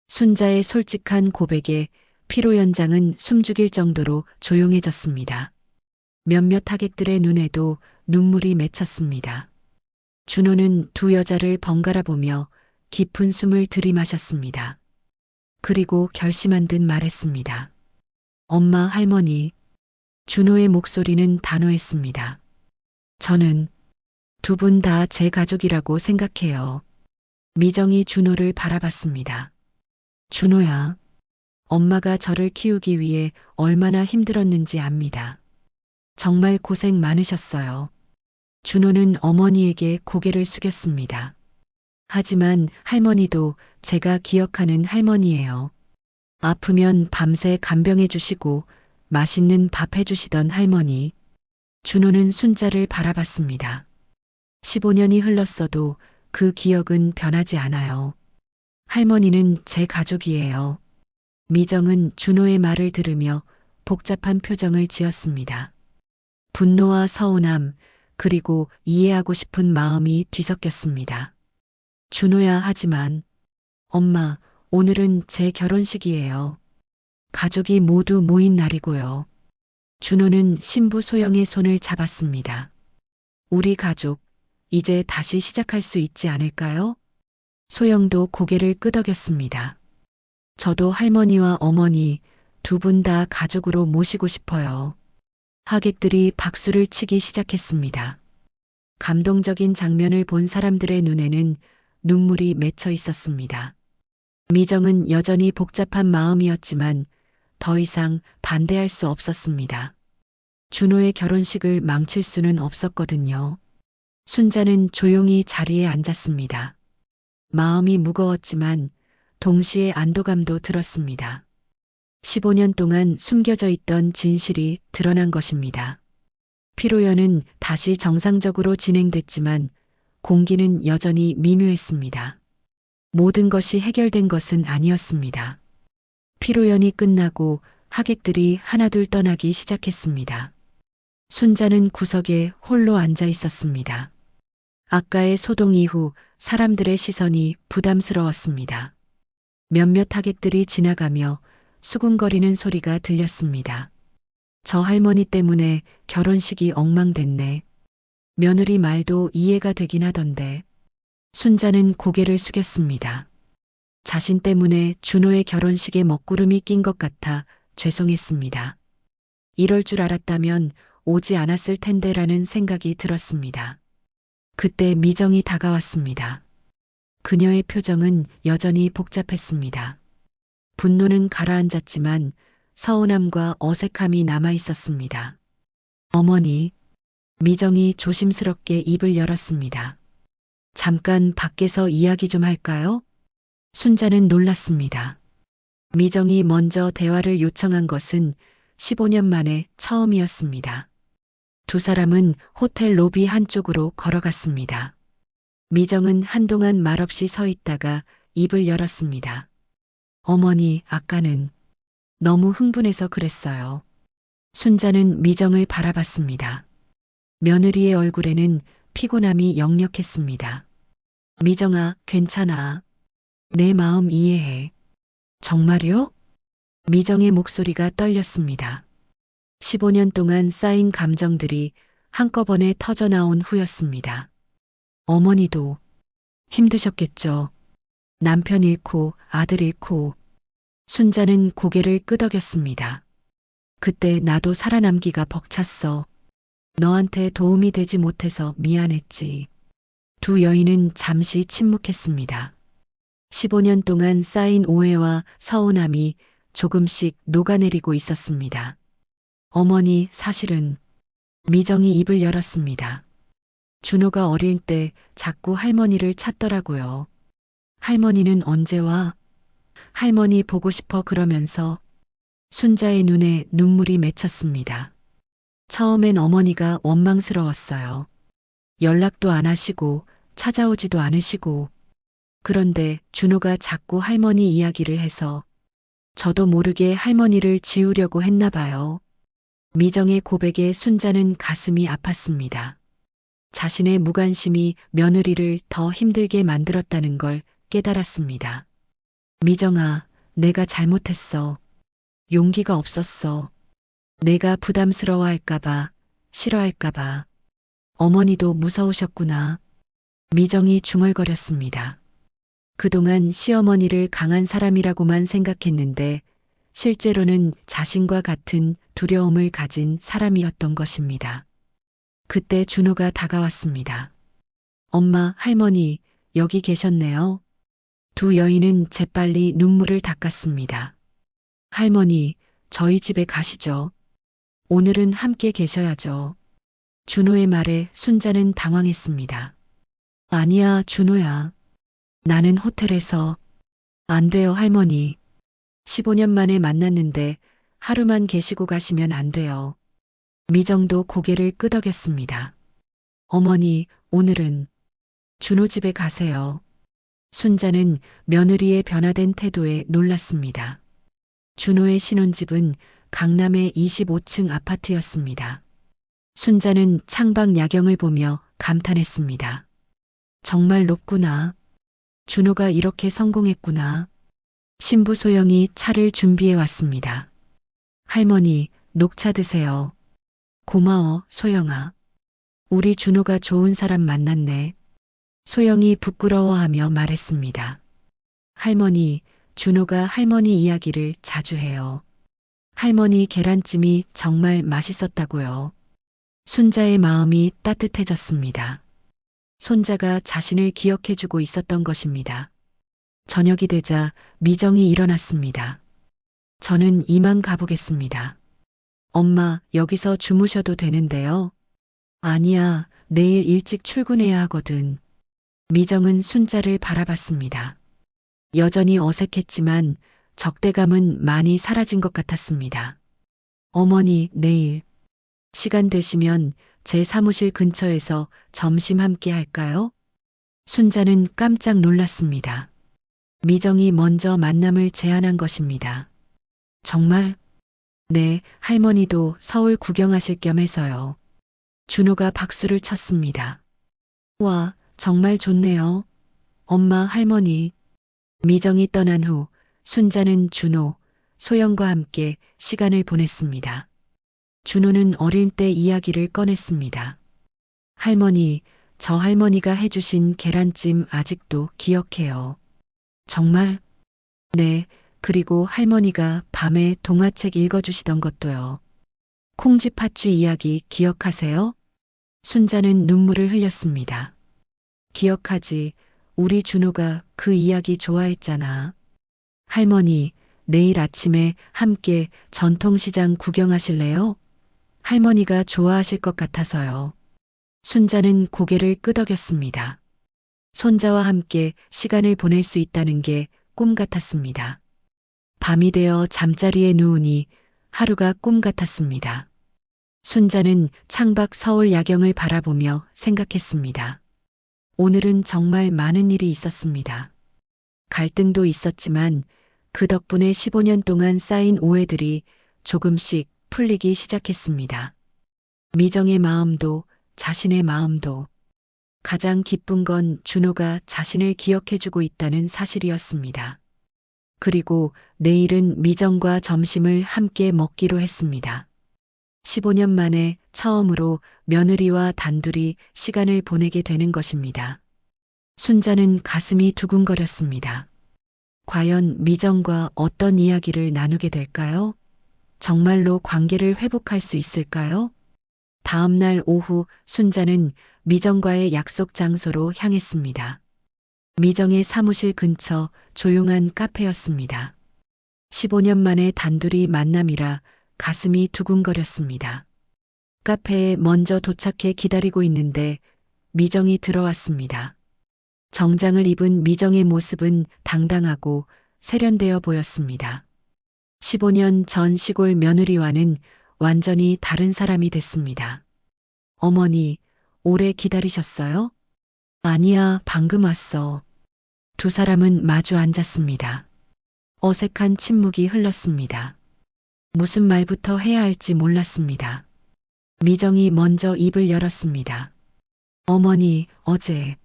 순자의 솔직한 고백에 피로 연장은 숨죽일 정도로 조용해졌습니다. 몇몇 하객들의 눈에도 눈물이 맺혔습니다. 준호는 두 여자를 번갈아 보며 깊은 숨을 들이마셨습니다. 그리고 결심한 듯 말했습니다. 엄마, 할머니. 준호의 목소리는 단호했습니다. 저는 두 분 다 제 가족이라고 생각해요. 미정이 준호를 바라봤습니다. 준호야, 엄마가 저를 키우기 위해 얼마나 힘들었는지 압니다. 정말 고생 많으셨어요. 준호는 어머니에게 고개를 숙였습니다. 하지만 할머니도 제가 기억하는 할머니예요. 아프면 밤새 간병해 주시고 맛있는 밥 해주시던 할머니. 준호는 순자를 바라봤습니다. 15년이 흘렀어도 그 기억은 변하지 않아요. 할머니는 제 가족이에요. 미정은 준호의 말을 들으며 복잡한 표정을 지었습니다. 분노와 서운함, 그리고 이해하고 싶은 마음이 뒤섞였습니다. 준호야, 하지만 엄마, 오늘은 제 결혼식이에요. 가족이 모두 모인 날이고요. 준호는 신부 소영의 손을 잡았습니다. 우리 가족, 이제 다시 시작할 수 있지 않을까요? 소영도 고개를 끄덕였습니다. 저도 할머니와 어머니 두 분 다 가족으로 모시고 싶어요. 하객들이 박수를 치기 시작했습니다. 감동적인 장면을 본 사람들의 눈에는 눈물이 맺혀 있었습니다. 미정은 여전히 복잡한 마음이었지만 더 이상 반대할 수 없었습니다. 준호의 결혼식을 망칠 수는 없었거든요. 순자는 조용히 자리에 앉았습니다. 마음이 무거웠지만 동시에 안도감도 들었습니다. 15년 동안 숨겨져 있던 진실이 드러난 것입니다. 피로연은 다시 정상적으로 진행됐지만 공기는 여전히 미묘했습니다. 모든 것이 해결된 것은 아니었습니다. 피로연이 끝나고 하객들이 하나둘 떠나기 시작했습니다. 순자는 구석에 홀로 앉아 있었습니다. 아까의 소동 이후 사람들의 시선이 부담스러웠습니다. 몇몇 하객들이 지나가며 수군거리는 소리가 들렸습니다. 저 할머니 때문에 결혼식이 엉망됐네. 며느리 말도 이해가 되긴 하던데. 순자는 고개를 숙였습니다. 자신 때문에 준호의 결혼식에 먹구름이 낀 것 같아 죄송했습니다. 이럴 줄 알았다면 오지 않았을 텐데라는 생각이 들었습니다. 그때 미정이 다가왔습니다. 그녀의 표정은 여전히 복잡했습니다. 분노는 가라앉았지만 서운함과 어색함이 남아 있었습니다. 어머니, 미정이 조심스럽게 입을 열었습니다. 잠깐 밖에서 이야기 좀 할까요? 순자는 놀랐습니다. 미정이 먼저 대화를 요청한 것은 15년 만에 처음이었습니다. 두 사람은 호텔 로비 한쪽으로 걸어갔습니다. 미정은 한동안 말없이 서 있다가 입을 열었습니다. 어머니, 아까는 너무 흥분해서 그랬어요. 순자는 미정을 바라봤습니다. 며느리의 얼굴에는 피곤함이 역력했습니다. 미정아, 괜찮아. 내 마음 이해해. 정말요? 미정의 목소리가 떨렸습니다. 15년 동안 쌓인 감정들이 한꺼번에 터져나온 후였습니다. 어머니도 힘드셨겠죠. 남편 잃고 아들 잃고. 순자는 고개를 끄덕였습니다. 그때 나도 살아남기가 벅찼어. 너한테 도움이 되지 못해서 미안했지. 두 여인은 잠시 침묵했습니다. 15년 동안 쌓인 오해와 서운함이 조금씩 녹아내리고 있었습니다. 어머니, 사실은 미정이 입을 열었습니다. 준호가 어릴 때 자꾸 할머니를 찾더라고요. 할머니는 언제 와? 할머니 보고 싶어 그러면서. 순자의 눈에 눈물이 맺혔습니다. 처음엔 어머니가 원망스러웠어요. 연락도 안 하시고 찾아오지도 않으시고. 그런데 준호가 자꾸 할머니 이야기를 해서 저도 모르게 할머니를 지우려고 했나 봐요. 미정의 고백에 순자는 가슴이 아팠습니다. 자신의 무관심이 며느리를 더 힘들게 만들었다는 걸 깨달았습니다. 미정아, 내가 잘못했어. 용기가 없었어. 내가 부담스러워할까봐, 싫어할까봐. 어머니도 무서우셨구나. 미정이 중얼거렸습니다. 그동안 시어머니를 강한 사람이라고만 생각했는데 실제로는 자신과 같은 두려움을 가진 사람이었던 것입니다. 그때 준호가 다가왔습니다. 엄마, 할머니, 여기 계셨네요. 두 여인은 재빨리 눈물을 닦았습니다. 할머니, 저희 집에 가시죠. 오늘은 함께 계셔야죠. 준호의 말에 순자는 당황했습니다. 아니야, 준호야. 나는 호텔에서. 안 돼요, 할머니. 15년 만에 만났는데 하루만 계시고 가시면 안 돼요. 미정도 고개를 끄덕였습니다. 어머니, 오늘은 준호 집에 가세요. 순자는 며느리의 변화된 태도에 놀랐습니다. 준호의 신혼집은 강남의 25층 아파트였습니다. 순자는 창밖 야경을 보며 감탄했습니다. 정말 높구나. 준호가 이렇게 성공했구나. 신부 소영이 차를 준비해 왔습니다. 할머니, 녹차 드세요. 고마워, 소영아. 우리 준호가 좋은 사람 만났네. 소영이 부끄러워하며 말했습니다. 할머니, 준호가 할머니 이야기를 자주 해요. 할머니 계란찜이 정말 맛있었다고요. 순자의 마음이 따뜻해졌습니다. 손자가 자신을 기억해주고 있었던 것입니다. 저녁이 되자 미정이 일어났습니다. 저는 이만 가보겠습니다. 엄마, 여기서 주무셔도 되는데요. 아니야, 내일 일찍 출근해야 하거든. 미정은 순자를 바라봤습니다. 여전히 어색했지만 적대감은 많이 사라진 것 같았습니다. 어머니, 내일 시간 되시면 제 사무실 근처에서 점심 함께 할까요? 순자는 깜짝 놀랐습니다. 미정이 먼저 만남을 제안한 것입니다. 정말? 네, 할머니도 서울 구경하실 겸 해서요. 준호가 박수를 쳤습니다. 와, 정말 좋네요. 엄마, 할머니. 미정이 떠난 후 순자는 준호, 소영과 함께 시간을 보냈습니다. 준호는 어릴 때 이야기를 꺼냈습니다. 할머니, 저 할머니가 해주신 계란찜 아직도 기억해요. 정말? 네, 그리고 할머니가 밤에 동화책 읽어주시던 것도요. 콩쥐 팥쥐 이야기 기억하세요? 순자는 눈물을 흘렸습니다. 기억하지, 우리 준호가 그 이야기 좋아했잖아. 할머니, 내일 아침에 함께 전통시장 구경하실래요? 할머니가 좋아하실 것 같아서요. 순자는 고개를 끄덕였습니다. 손자와 함께 시간을 보낼 수 있다는 게 꿈 같았습니다. 밤이 되어 잠자리에 누우니 하루가 꿈 같았습니다. 순자는 창밖 서울 야경을 바라보며 생각했습니다. 오늘은 정말 많은 일이 있었습니다. 갈등도 있었지만 그 덕분에 15년 동안 쌓인 오해들이 조금씩 풀리기 시작했습니다. 미정의 마음도 자신의 마음도. 가장 기쁜 건 준호가 자신을 기억해주고 있다는 사실이었습니다. 그리고 내일은 미정과 점심을 함께 먹기로 했습니다. 15년 만에 처음으로 며느리와 단둘이 시간을 보내게 되는 것입니다. 순자는 가슴이 두근거렸습니다. 과연 미정과 어떤 이야기를 나누게 될까요? 정말로 관계를 회복할 수 있을까요? 다음 날 오후 순자는 미정과의 약속 장소로 향했습니다. 미정의 사무실 근처 조용한 카페였습니다. 15년 만에 단둘이 만남이라 가슴이 두근거렸습니다. 카페에 먼저 도착해 기다리고 있는데 미정이 들어왔습니다. 정장을 입은 미정의 모습은 당당하고 세련되어 보였습니다. 15년 전 시골 며느리와는 완전히 다른 사람이 됐습니다. 어머니, 오래 기다리셨어요? 아니야, 방금 왔어. 두 사람은 마주 앉았습니다. 어색한 침묵이 흘렀습니다. 무슨 말부터 해야 할지 몰랐습니다. 미정이 먼저 입을 열었습니다. 어머니, 어제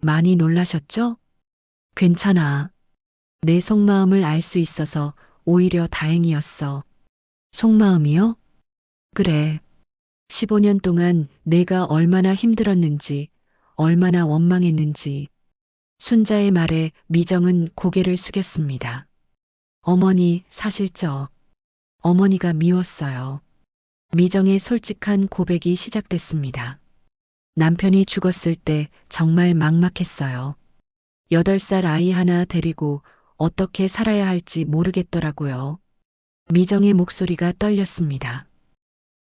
많이 놀라셨죠? 괜찮아. 내 속마음을 알 수 있어서 오히려 다행이었어. 속마음이요? 그래. 15년 동안 내가 얼마나 힘들었는지, 얼마나 원망했는지. 순자의 말에 미정은 고개를 숙였습니다. 어머니, 사실 어머니가 미웠어요. 미정의 솔직한 고백이 시작됐습니다. 남편이 죽었을 때 정말 막막했어요. 8살 아이 하나 데리고 어떻게 살아야 할지 모르겠더라고요. 미정의 목소리가 떨렸습니다.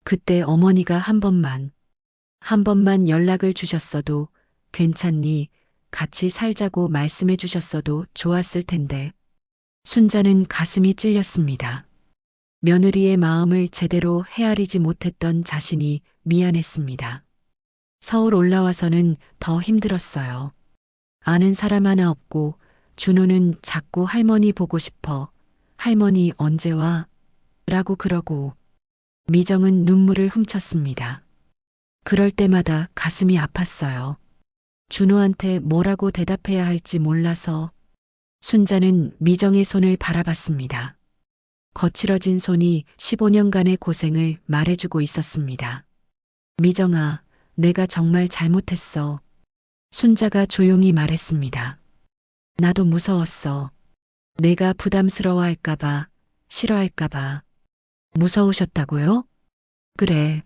그때 어머니가 한 번만 연락을 주셨어도 괜찮니? 같이 살자고 말씀해 주셨어도 좋았을 텐데. 순자는 가슴이 찔렸습니다. 며느리의 마음을 제대로 헤아리지 못했던 자신이 미안했습니다. 서울 올라와서는 더 힘들었어요. 아는 사람 하나 없고 준호는 자꾸 할머니 보고 싶어. 할머니 언제 와? 라고 그러고. 미정은 눈물을 훔쳤습니다. 그럴 때마다 가슴이 아팠어요. 준호한테 뭐라고 대답해야 할지 몰라서. 순자는 미정의 손을 바라봤습니다. 거칠어진 손이 15년간의 고생을 말해주고 있었습니다. 미정아, 내가 정말 잘못했어. 순자가 조용히 말했습니다. 나도 무서웠어. 내가 부담스러워할까봐, 싫어할까봐. 무서우셨다고요? 그래.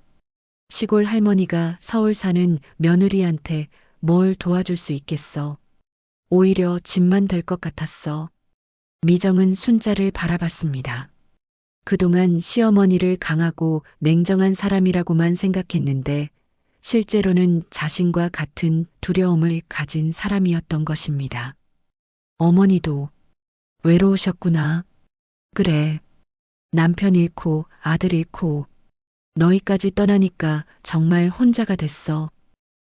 시골 할머니가 서울 사는 며느리한테 뭘 도와줄 수 있겠어. 오히려 짐만 될 것 같았어. 미정은 순자를 바라봤습니다. 그동안 시어머니를 강하고 냉정한 사람이라고만 생각했는데 실제로는 자신과 같은 두려움을 가진 사람이었던 것입니다. 어머니도 외로우셨구나. 그래. 남편 잃고 아들 잃고 너희까지 떠나니까 정말 혼자가 됐어.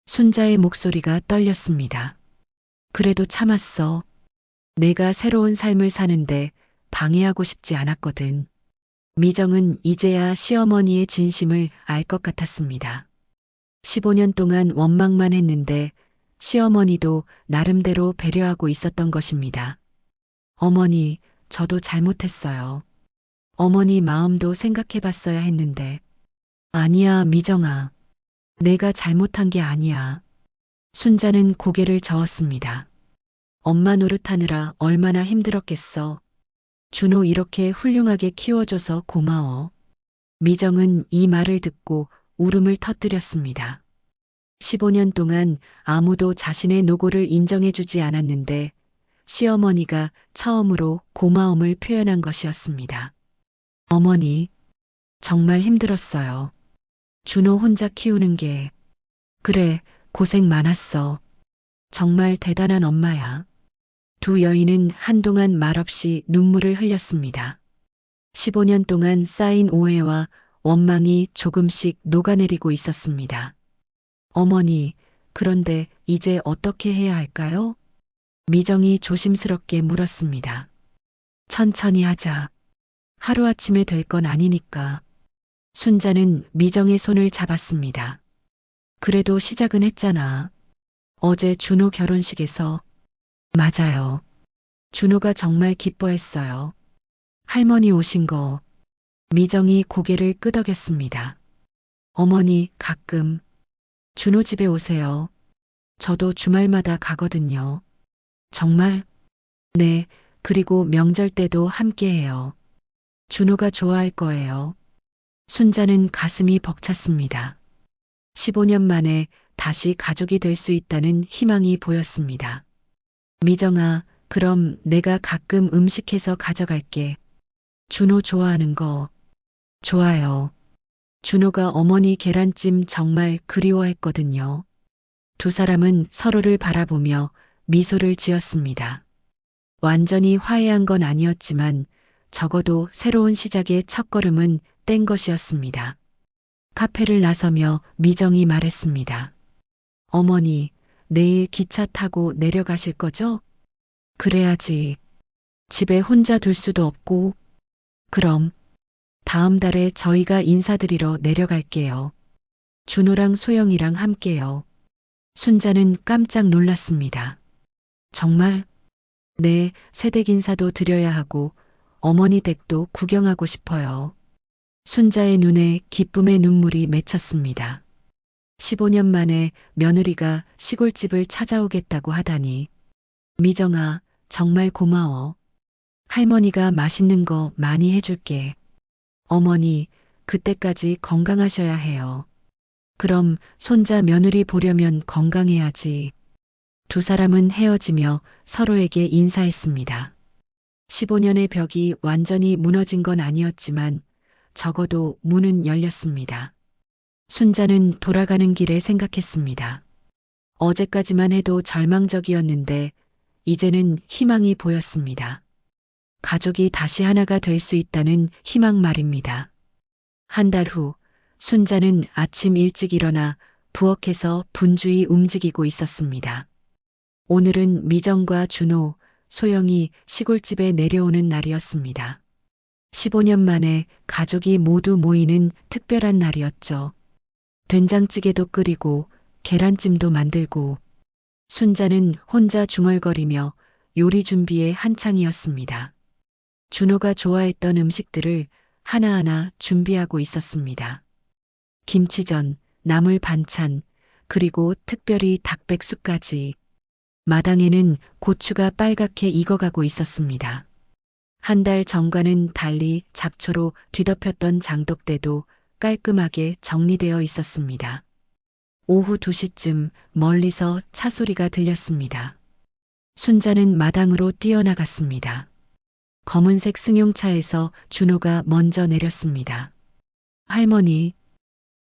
순자의 목소리가 떨렸습니다. 그래도 참았어. 내가 새로운 삶을 사는데 방해하고 싶지 않았거든. 미정은 이제야 시어머니의 진심을 알 것 같았습니다. 15년 동안 원망만 했는데 시어머니도 나름대로 배려하고 있었던 것입니다. 어머니, 저도 잘못했어요. 어머니 마음도 생각해 봤어야 했는데. 아니야, 미정아. 내가 잘못한 게 아니야. 순자는 고개를 저었습니다. 엄마 노릇하느라 얼마나 힘들었겠어. 준호 이렇게 훌륭하게 키워줘서 고마워. 미정은 이 말을 듣고 울음을 터뜨렸습니다. 15년 동안 아무도 자신의 노고를 인정해주지 않았는데 시어머니가 처음으로 고마움을 표현한 것이었습니다. 어머니, 정말 힘들었어요. 준호 혼자 키우는 게. 그래, 고생 많았어. 정말 대단한 엄마야. 두 여인은 한동안 말없이 눈물을 흘렸습니다. 15년 동안 쌓인 오해와 원망이 조금씩 녹아내리고 있었습니다. 어머니, 그런데 이제 어떻게 해야 할까요? 미정이 조심스럽게 물었습니다. 천천히 하자. 하루아침에 될 건 아니니까. 순자는 미정의 손을 잡았습니다. 그래도 시작은 했잖아. 어제 준호 결혼식에서. 맞아요. 준호가 정말 기뻐했어요. 할머니 오신 거. 미정이 고개를 끄덕였습니다. 어머니, 가끔 준호 집에 오세요. 저도 주말마다 가거든요. 정말? 네, 그리고 명절 때도 함께해요. 준호가 좋아할 거예요. 순자는 가슴이 벅찼습니다. 15년 만에 다시 가족이 될 수 있다는 희망이 보였습니다. 미정아, 그럼 내가 가끔 음식해서 가져갈게. 준호 좋아하는 거. 좋아요. 준호가 어머니 계란찜 정말 그리워했거든요. 두 사람은 서로를 바라보며 미소를 지었습니다. 완전히 화해한 건 아니었지만 적어도 새로운 시작의 첫걸음은 뗀 것이었습니다. 카페를 나서며 미정이 말했습니다. 어머니, 내일 기차 타고 내려가실 거죠? 그래야지. 집에 혼자 둘 수도 없고. 그럼 다음 달에 저희가 인사드리러 내려갈게요. 준호랑 소영이랑 함께요. 순자는 깜짝 놀랐습니다. 정말? 네, 새댁 인사도 드려야 하고 어머니 댁도 구경하고 싶어요. 순자의 눈에 기쁨의 눈물이 맺혔습니다. 15년 만에 며느리가 시골집을 찾아오겠다고 하다니. 미정아, 정말 고마워. 할머니가 맛있는 거 많이 해줄게. 어머니, 그때까지 건강하셔야 해요. 그럼 손자 며느리 보려면 건강해야지. 두 사람은 헤어지며 서로에게 인사했습니다. 15년의 벽이 완전히 무너진 건 아니었지만 적어도 문은 열렸습니다. 순자는 돌아가는 길에 생각했습니다. 어제까지만 해도 절망적이었는데 이제는 희망이 보였습니다. 가족이 다시 하나가 될 수 있다는 희망 말입니다. 한 달 후, 순자는 아침 일찍 일어나 부엌에서 분주히 움직이고 있었습니다. 오늘은 미정과 준호, 소영이 시골집에 내려오는 날이었습니다. 15년 만에 가족이 모두 모이는 특별한 날이었죠. 된장찌개도 끓이고 계란찜도 만들고 순자는 혼자 중얼거리며 요리 준비에 한창이었습니다. 준호가 좋아했던 음식들을 하나하나 준비하고 있었습니다. 김치전, 나물 반찬, 그리고 특별히 닭백숙까지. 마당에는 고추가 빨갛게 익어가고 있었습니다. 한 달 전과는 달리 잡초로 뒤덮였던 장독대도 깔끔하게 정리되어 있었습니다. 오후 2시쯤 멀리서 차 소리가 들렸습니다. 순자는 마당으로 뛰어나갔습니다. 검은색 승용차에서 준호가 먼저 내렸습니다. 할머니,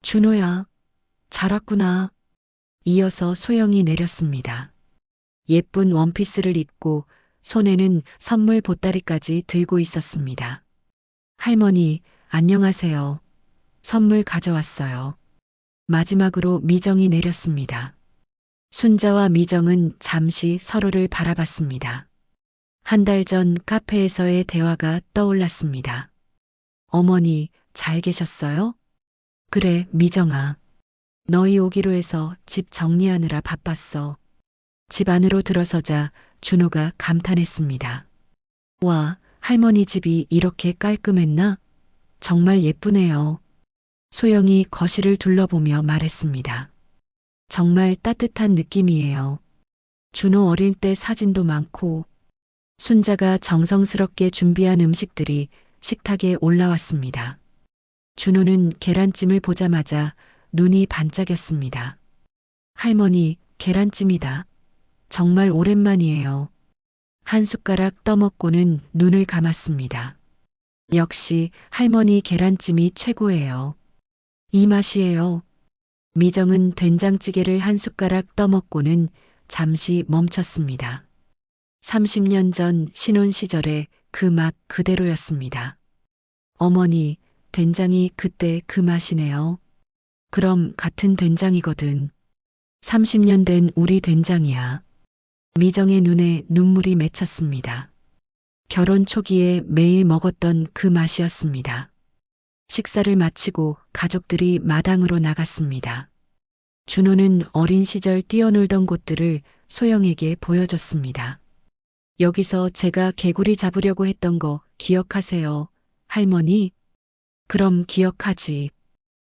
준호야, 잘 왔구나. 이어서 소영이 내렸습니다. 예쁜 원피스를 입고 손에는 선물 보따리까지 들고 있었습니다. 할머니, 안녕하세요. 선물 가져왔어요. 마지막으로 미정이 내렸습니다. 순자와 미정은 잠시 서로를 바라봤습니다. 한 달 전 카페에서의 대화가 떠올랐습니다. 어머니, 잘 계셨어요? 그래, 미정아. 너희 오기로 해서 집 정리하느라 바빴어. 집 안으로 들어서자 준호가 감탄했습니다. 와, 할머니 집이 이렇게 깔끔했나? 정말 예쁘네요. 소영이 거실을 둘러보며 말했습니다. 정말 따뜻한 느낌이에요. 준호 어릴 때 사진도 많고, 순자가 정성스럽게 준비한 음식들이 식탁에 올라왔습니다. 준호는 계란찜을 보자마자 눈이 반짝였습니다. 할머니, 계란찜이다. 정말 오랜만이에요. 한 숟가락 떠먹고는 눈을 감았습니다. 역시 할머니 계란찜이 최고예요. 이 맛이에요. 미정은 된장찌개를 한 숟가락 떠먹고는 잠시 멈췄습니다. 30년 전 신혼 시절에 그 맛 그대로였습니다. 어머니, 된장이 그때 그 맛이네요. 그럼 같은 된장이거든. 30년 된 우리 된장이야. 미정의 눈에 눈물이 맺혔습니다. 결혼 초기에 매일 먹었던 그 맛이었습니다. 식사를 마치고 가족들이 마당으로 나갔습니다. 준호는 어린 시절 뛰어놀던 곳들을 소영에게 보여줬습니다. 여기서 제가 개구리 잡으려고 했던 거 기억하세요, 할머니? 그럼 기억하지.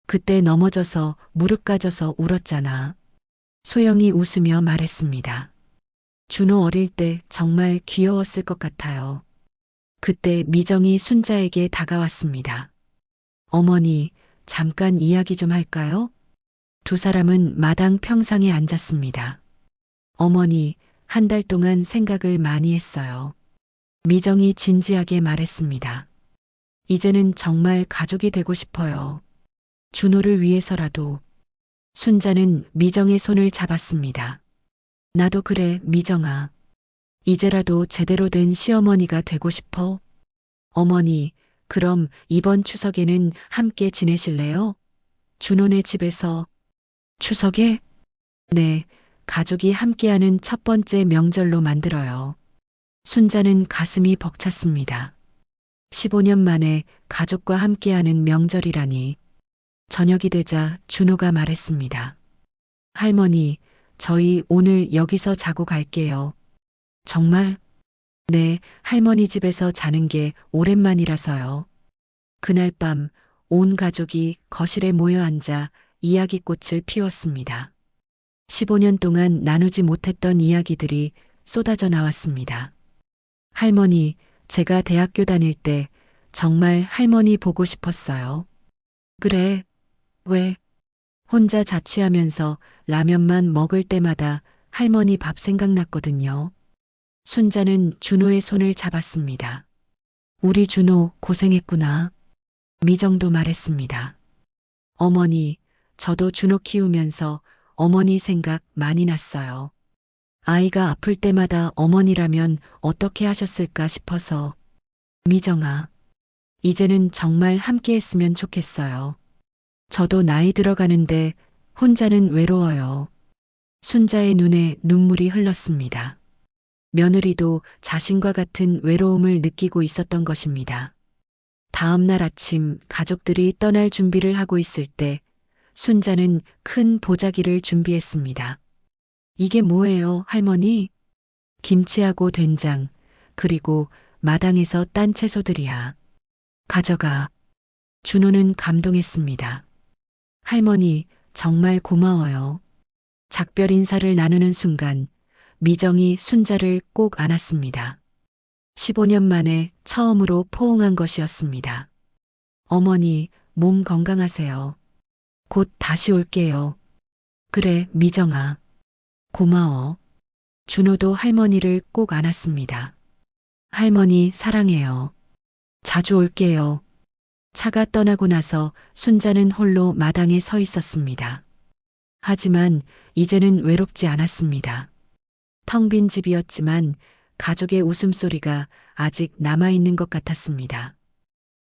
그때 넘어져서 무릎 까져서 울었잖아. 소영이 웃으며 말했습니다. 준호 어릴 때 정말 귀여웠을 것 같아요. 그때 미정이 순자에게 다가왔습니다. 어머니, 잠깐 이야기 좀 할까요? 두 사람은 마당 평상에 앉았습니다. 어머니, 한 달 동안 생각을 많이 했어요. 미정이 진지하게 말했습니다. 이제는 정말 가족이 되고 싶어요. 준호를 위해서라도. 순자는 미정의 손을 잡았습니다. 나도 그래, 미정아. 이제라도 제대로 된 시어머니가 되고 싶어. 어머니, 그럼 이번 추석에는 함께 지내실래요? 준호네 집에서. 추석에? 네, 가족이 함께하는 첫 번째 명절로 만들어요. 순자는 가슴이 벅찼습니다. 15년 만에 가족과 함께하는 명절이라니. 저녁이 되자 준호가 말했습니다. 할머니, 저희 오늘 여기서 자고 갈게요. 정말? 네, 할머니 집에서 자는 게 오랜만이라서요. 그날 밤 온 가족이 거실에 모여 앉아 이야기꽃을 피웠습니다. 15년 동안 나누지 못했던 이야기들이 쏟아져 나왔습니다. 할머니, 제가 대학교 다닐 때 정말 할머니 보고 싶었어요. 그래, 왜? 혼자 자취하면서 라면만 먹을 때마다 할머니 밥 생각났거든요. 순자는 준호의 손을 잡았습니다. 우리 준호 고생했구나. 미정도 말했습니다. 어머니, 저도 준호 키우면서 어머니 생각 많이 났어요. 아이가 아플 때마다 어머니라면 어떻게 하셨을까 싶어서. 미정아, 이제는 정말 함께 했으면 좋겠어요. 저도 나이 들어가는데 혼자는 외로워요. 순자의 눈에 눈물이 흘렀습니다. 며느리도 자신과 같은 외로움을 느끼고 있었던 것입니다. 다음 날 아침 가족들이 떠날 준비를 하고 있을 때 순자는 큰 보자기를 준비했습니다. 이게 뭐예요, 할머니? 김치하고 된장, 그리고 마당에서 딴 채소들이야. 가져가. 준호는 감동했습니다. 할머니, 정말 고마워요. 작별 인사를 나누는 순간 미정이 순자를 꼭 안았습니다. 15년 만에 처음으로 포옹한 것이었습니다. 어머니, 몸 건강하세요. 곧 다시 올게요. 그래, 미정아. 고마워. 준호도 할머니를 꼭 안았습니다. 할머니 사랑해요. 자주 올게요. 차가 떠나고 나서 순자는 홀로 마당에 서 있었습니다. 하지만 이제는 외롭지 않았습니다. 텅 빈 집이었지만 가족의 웃음소리가 아직 남아있는 것 같았습니다.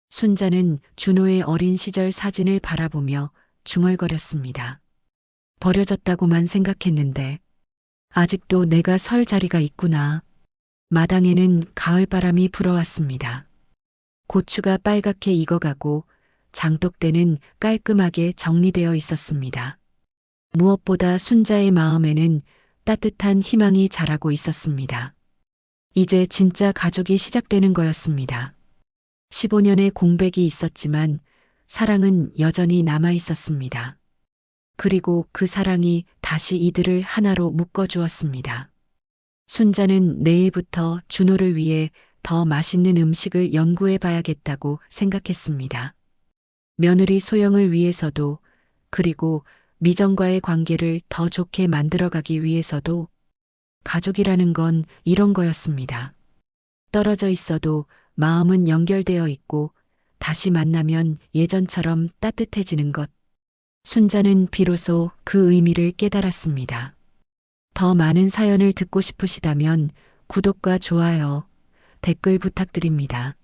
순자는 준호의 어린 시절 사진을 바라보며 중얼거렸습니다. 버려졌다고만 생각했는데 아직도 내가 설 자리가 있구나. 마당에는 가을바람이 불어왔습니다. 고추가 빨갛게 익어가고 장독대는 깔끔하게 정리되어 있었습니다. 무엇보다 순자의 마음에는 따뜻한 희망이 자라고 있었습니다. 이제 진짜 가족이 시작되는 거였습니다. 15년의 공백이 있었지만 사랑은 여전히 남아 있었습니다. 그리고 그 사랑이 다시 이들을 하나로 묶어주었습니다. 순자는 내일부터 준호를 위해 더 맛있는 음식을 연구해 봐야겠다고 생각했습니다. 며느리 소영을 위해서도, 그리고 미정과의 관계를 더 좋게 만들어가기 위해서도 가족이라는 건 이런 거였습니다. 떨어져 있어도 마음은 연결되어 있고 다시 만나면 예전처럼 따뜻해지는 것. 순자는 비로소 그 의미를 깨달았습니다. 더 많은 사연을 듣고 싶으시다면 구독과 좋아요, 댓글 부탁드립니다.